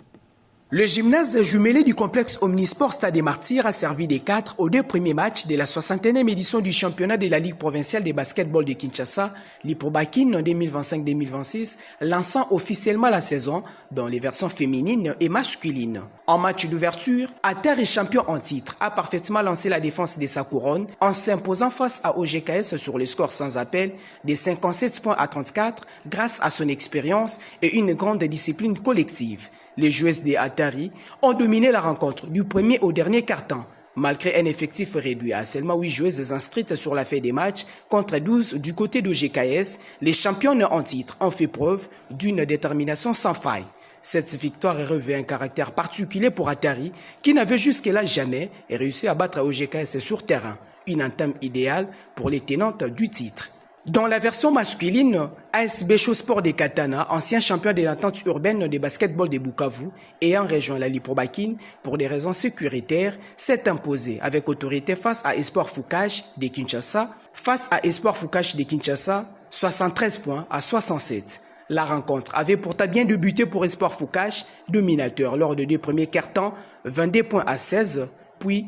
Le gymnase jumelé du complexe Omnisport Stade des Martyrs a servi des 4 aux 2 premiers matchs de la 61e édition du championnat de la Ligue provinciale de basketball de Kinshasa, l'Iprobakin en 2025-2026, lançant officiellement la saison dans les versions féminines et masculines. En match d'ouverture, Atari, champion en titre, a parfaitement lancé la défense de sa couronne en s'imposant face à OGKS sur le score sans appel de 57 points à 34 grâce à son expérience et une grande discipline collective. Les joueuses des Atari ont dominé la rencontre du premier au dernier quart-temps, malgré un effectif réduit à seulement 8 joueuses inscrites sur la feuille des matchs contre 12 du côté de GKS. Les championnes en titre ont fait preuve d'une détermination sans faille. Cette victoire revêt un caractère particulier pour Atari, qui n'avait jusque-là jamais réussi à battre OGKS sur terrain, une entame idéale pour les tenantes du titre. Dans la version masculine, ASB Sport de Katana, ancien champion de l'entente urbaine de basketball de Bukavu, ayant rejoint la Liprobakin pour des raisons sécuritaires, s'est imposé avec autorité face à Espoir Foucache de Kinshasa. Face à Espoir Foucache de Kinshasa, 73 points à 67. La rencontre avait pourtant bien débuté pour Espoir Foucache, dominateur lors des 2 premiers quarts-temps, 22 points à 16, puis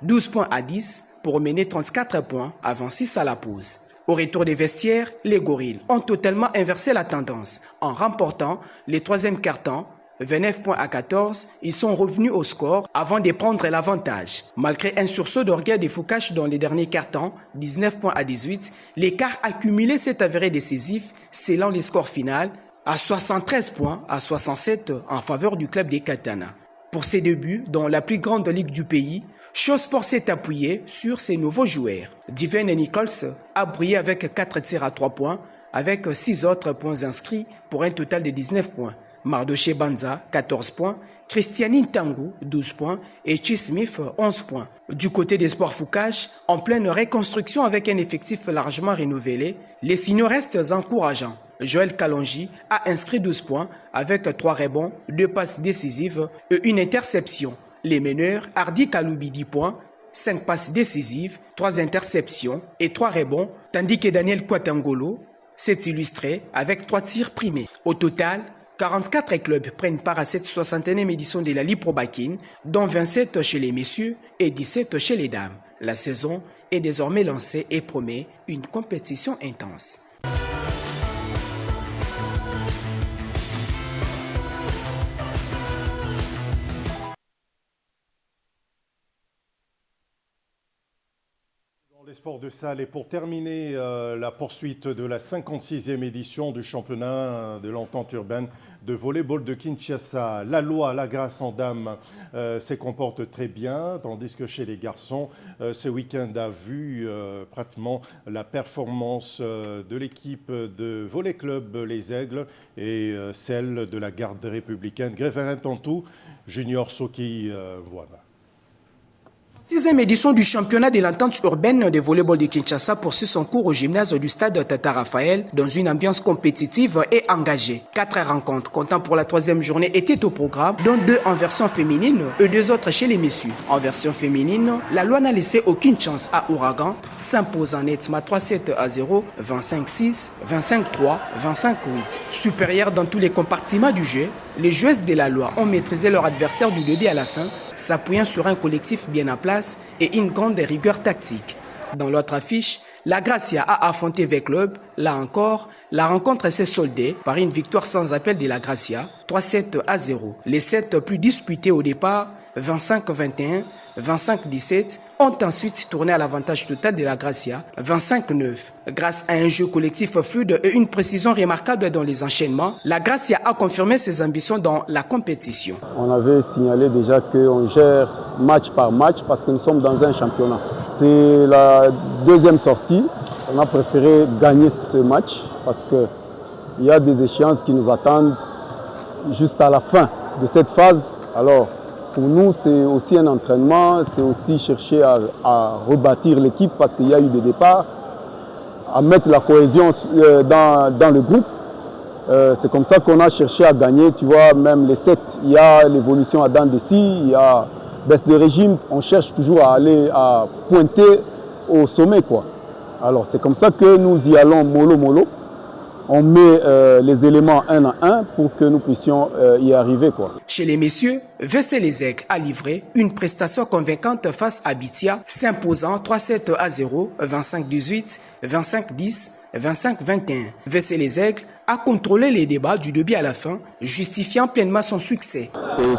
12 points à 10 pour mener 34 points avant 6 à la pause. Au retour des vestiaires, les gorilles ont totalement inversé la tendance. En remportant les 3e quart-temps, 29 points à 14, ils sont revenus au score avant de prendre l'avantage. Malgré un sursaut d'orgueil des Foucache dans les derniers quart-temps, 19 points à 18, l'écart accumulé s'est avéré décisif, scellant les scores finaux à 73 points à 67 en faveur du club des Katana. Pour ses débuts dans la plus grande ligue du pays, Sport s'est appuyé sur ses nouveaux joueurs. Divine Nichols a brillé avec 4 tirs à 3 points, avec 6 autres points inscrits pour un total de 19 points. Mardoché Banza, 14 points, Christianine Tangu, 12 points et Chi Smith, 11 points. Du côté des Sports Foucache, en pleine reconstruction avec un effectif largement renouvelé, les signaux restent encourageants. Joël Kalonji a inscrit 12 points avec 3 rebonds, 2 passes décisives et une interception. Les meneurs, Hardy Kaloubi 10 points, 5 passes décisives, 3 interceptions et 3 rebonds, tandis que Daniel Kwatangolo s'est illustré avec 3 tirs primés. Au total, 44 clubs prennent part à cette 61e édition de la Liprobakin, dont 27 chez les messieurs et 17 chez les dames. La saison est désormais lancée et promet une compétition intense. Les sports de salle et pour terminer la poursuite de la 56e édition du championnat de l'entente urbaine de volleyball de Kinshasa. La loi, la grâce en dames se comporte très bien, tandis que chez les garçons, ce week-end a vu pratiquement la performance de l'équipe de volley club Les Aigles et celle de la garde républicaine Gréverin Tantou, Junior Soki, voilà. 6e édition du championnat de l'entente urbaine de volleyball de Kinshasa poursuit son cours au gymnase du stade Tata Raphaël dans une ambiance compétitive et engagée. 4 rencontres comptant pour la 3e journée étaient au programme, dont 2 en version féminine et 2 autres chez les messieurs. En version féminine, la loi n'a laissé aucune chance à Ouragan, s'imposant nettement 3-7-0, 25-6, 25-3, 25-8. Supérieures dans tous les compartiments du jeu, les joueuses de la loi ont maîtrisé leur adversaire du début à la fin, s'appuyant sur un collectif bien en place et une grande rigueur tactique. Dans l'autre affiche, la Gracia a affronté V Club. Là encore, la rencontre s'est soldée par une victoire sans appel de la Gracia, 3-7-0. Les 7 plus disputés au départ, 25-21, 25-17, ont ensuite tourné à l'avantage total de la Gracia, 25-9. Grâce à un jeu collectif fluide et une précision remarquable dans les enchaînements, la Gracia a confirmé ses ambitions dans la compétition. On avait signalé déjà qu'on gère match par match parce que nous sommes dans un championnat. C'est la 2e sortie. On a préféré gagner ce match parce qu'il y a des échéances qui nous attendent juste à la fin de cette phase. Alors, pour nous, c'est aussi un entraînement, c'est aussi chercher à rebâtir l'équipe parce qu'il y a eu des départs, à mettre la cohésion dans le groupe. C'est comme ça qu'on a cherché à gagner. Tu vois, même les 7, il y a l'évolution à dents de scie, il y a baisse de régime. On cherche toujours à aller à pointer au sommet, quoi. Alors, c'est comme ça que nous y allons mollo. On met les éléments un à un pour que nous puissions y arriver, quoi. Chez les messieurs, VC Les Aigles a livré une prestation convaincante face à Bitia, s'imposant 3-7-0, 25-18, 25-10, 25-21. VC Les Aigles a contrôlé les débats du début à la fin, justifiant pleinement son succès.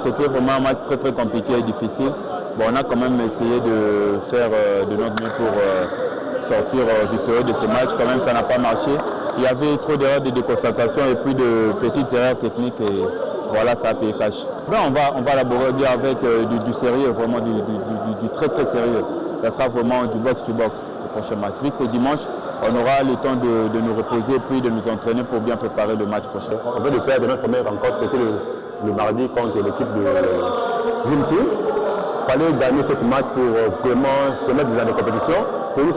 C'était vraiment un match très compliqué et difficile. Bon, on a quand même essayé de faire de notre mieux pour sortir victorieux de ce match. Quand même, ça n'a pas marché. Il y avait trop d'erreurs de déconcentration et puis de petites erreurs techniques et voilà, ça a payé cash. Ben, on va élaborer bien avec du sérieux, vraiment du très sérieux. Ça sera vraiment du box-to-box le prochain match. Vu que c'est dimanche, on aura le temps de nous reposer puis de nous entraîner pour bien préparer le match prochain. On veut le faire de notre première rencontre, c'était le mardi contre l'équipe de Vinci. Il fallait gagner ce match pour vraiment se mettre dans les compétitions. Pour nous,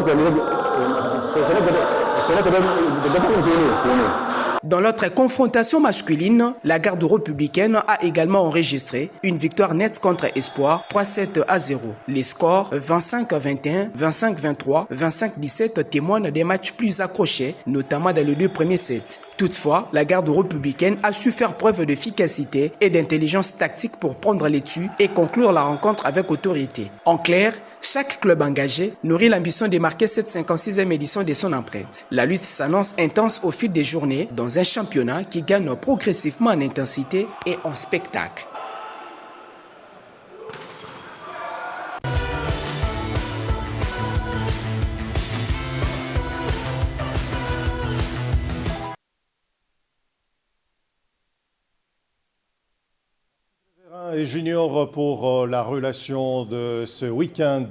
Dans l'autre confrontation masculine, la garde républicaine a également enregistré une victoire nette contre Espoir, 3-7-0. Les scores 25-21, 25-23, 25-17 témoignent des matchs plus accrochés, notamment dans les 2 premiers sets. Toutefois, la garde républicaine a su faire preuve d'efficacité et d'intelligence tactique pour prendre les dessus et conclure la rencontre avec autorité. En clair, chaque club engagé nourrit l'ambition de marquer cette 56e édition de son empreinte. La lutte s'annonce intense au fil des journées dans un championnat qui gagne progressivement en intensité et en spectacle. Et Junior pour la relation de ce week-end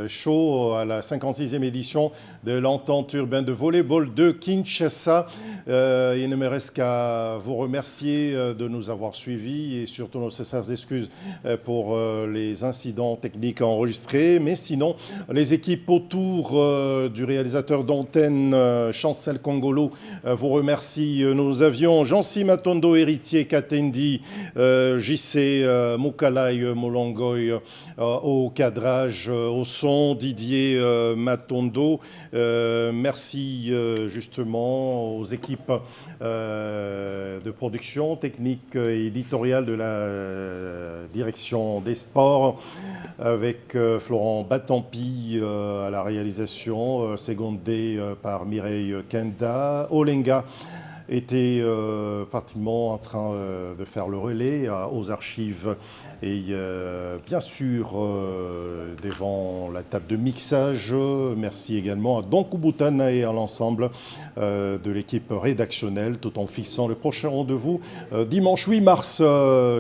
chaud à la 56e édition de l'entente urbaine de volleyball de Kinshasa. Il ne me reste qu'à vous remercier de nous avoir suivis et surtout nos sincères excuses pour les incidents techniques enregistrés. Mais sinon, les équipes autour du réalisateur d'antenne Chancel Kongolo vous remercient. Nous avions Jansi Matondo, héritier Katendi, JC Moukalai Molongoy au cadrage, au son, Didier Matondo. Merci justement aux équipes de production technique et éditoriale de la direction des sports avec Florent Batampi à la réalisation, secondé par Mireille Kenda. Olenga était pratiquement en train de faire le relais aux archives et bien sûr devant la table de mixage. Merci également à Don Kubutana et à l'ensemble de l'équipe rédactionnelle, tout en fixant le prochain rendez-vous dimanche 8 mars,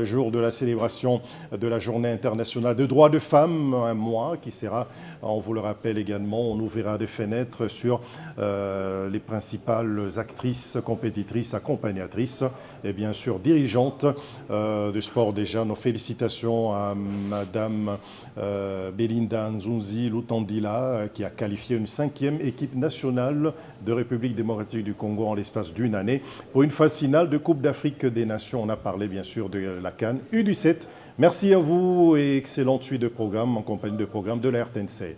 jour de la célébration de la Journée internationale des droits de femmes, un mois qui sera, on vous le rappelle également, on ouvrira des fenêtres sur les principales actrices, compétitrices, accompagnatrices et bien sûr dirigeantes de sport déjà. Nos félicitations félicitations à Madame Belinda Nzunzi Lutandila qui a qualifié une 5e équipe nationale de République démocratique du Congo en l'espace d'une année pour une phase finale de Coupe d'Afrique des Nations. On a parlé bien sûr de la CAN U17. Merci à vous et excellente suite de programme en compagnie de programme de la RTNC.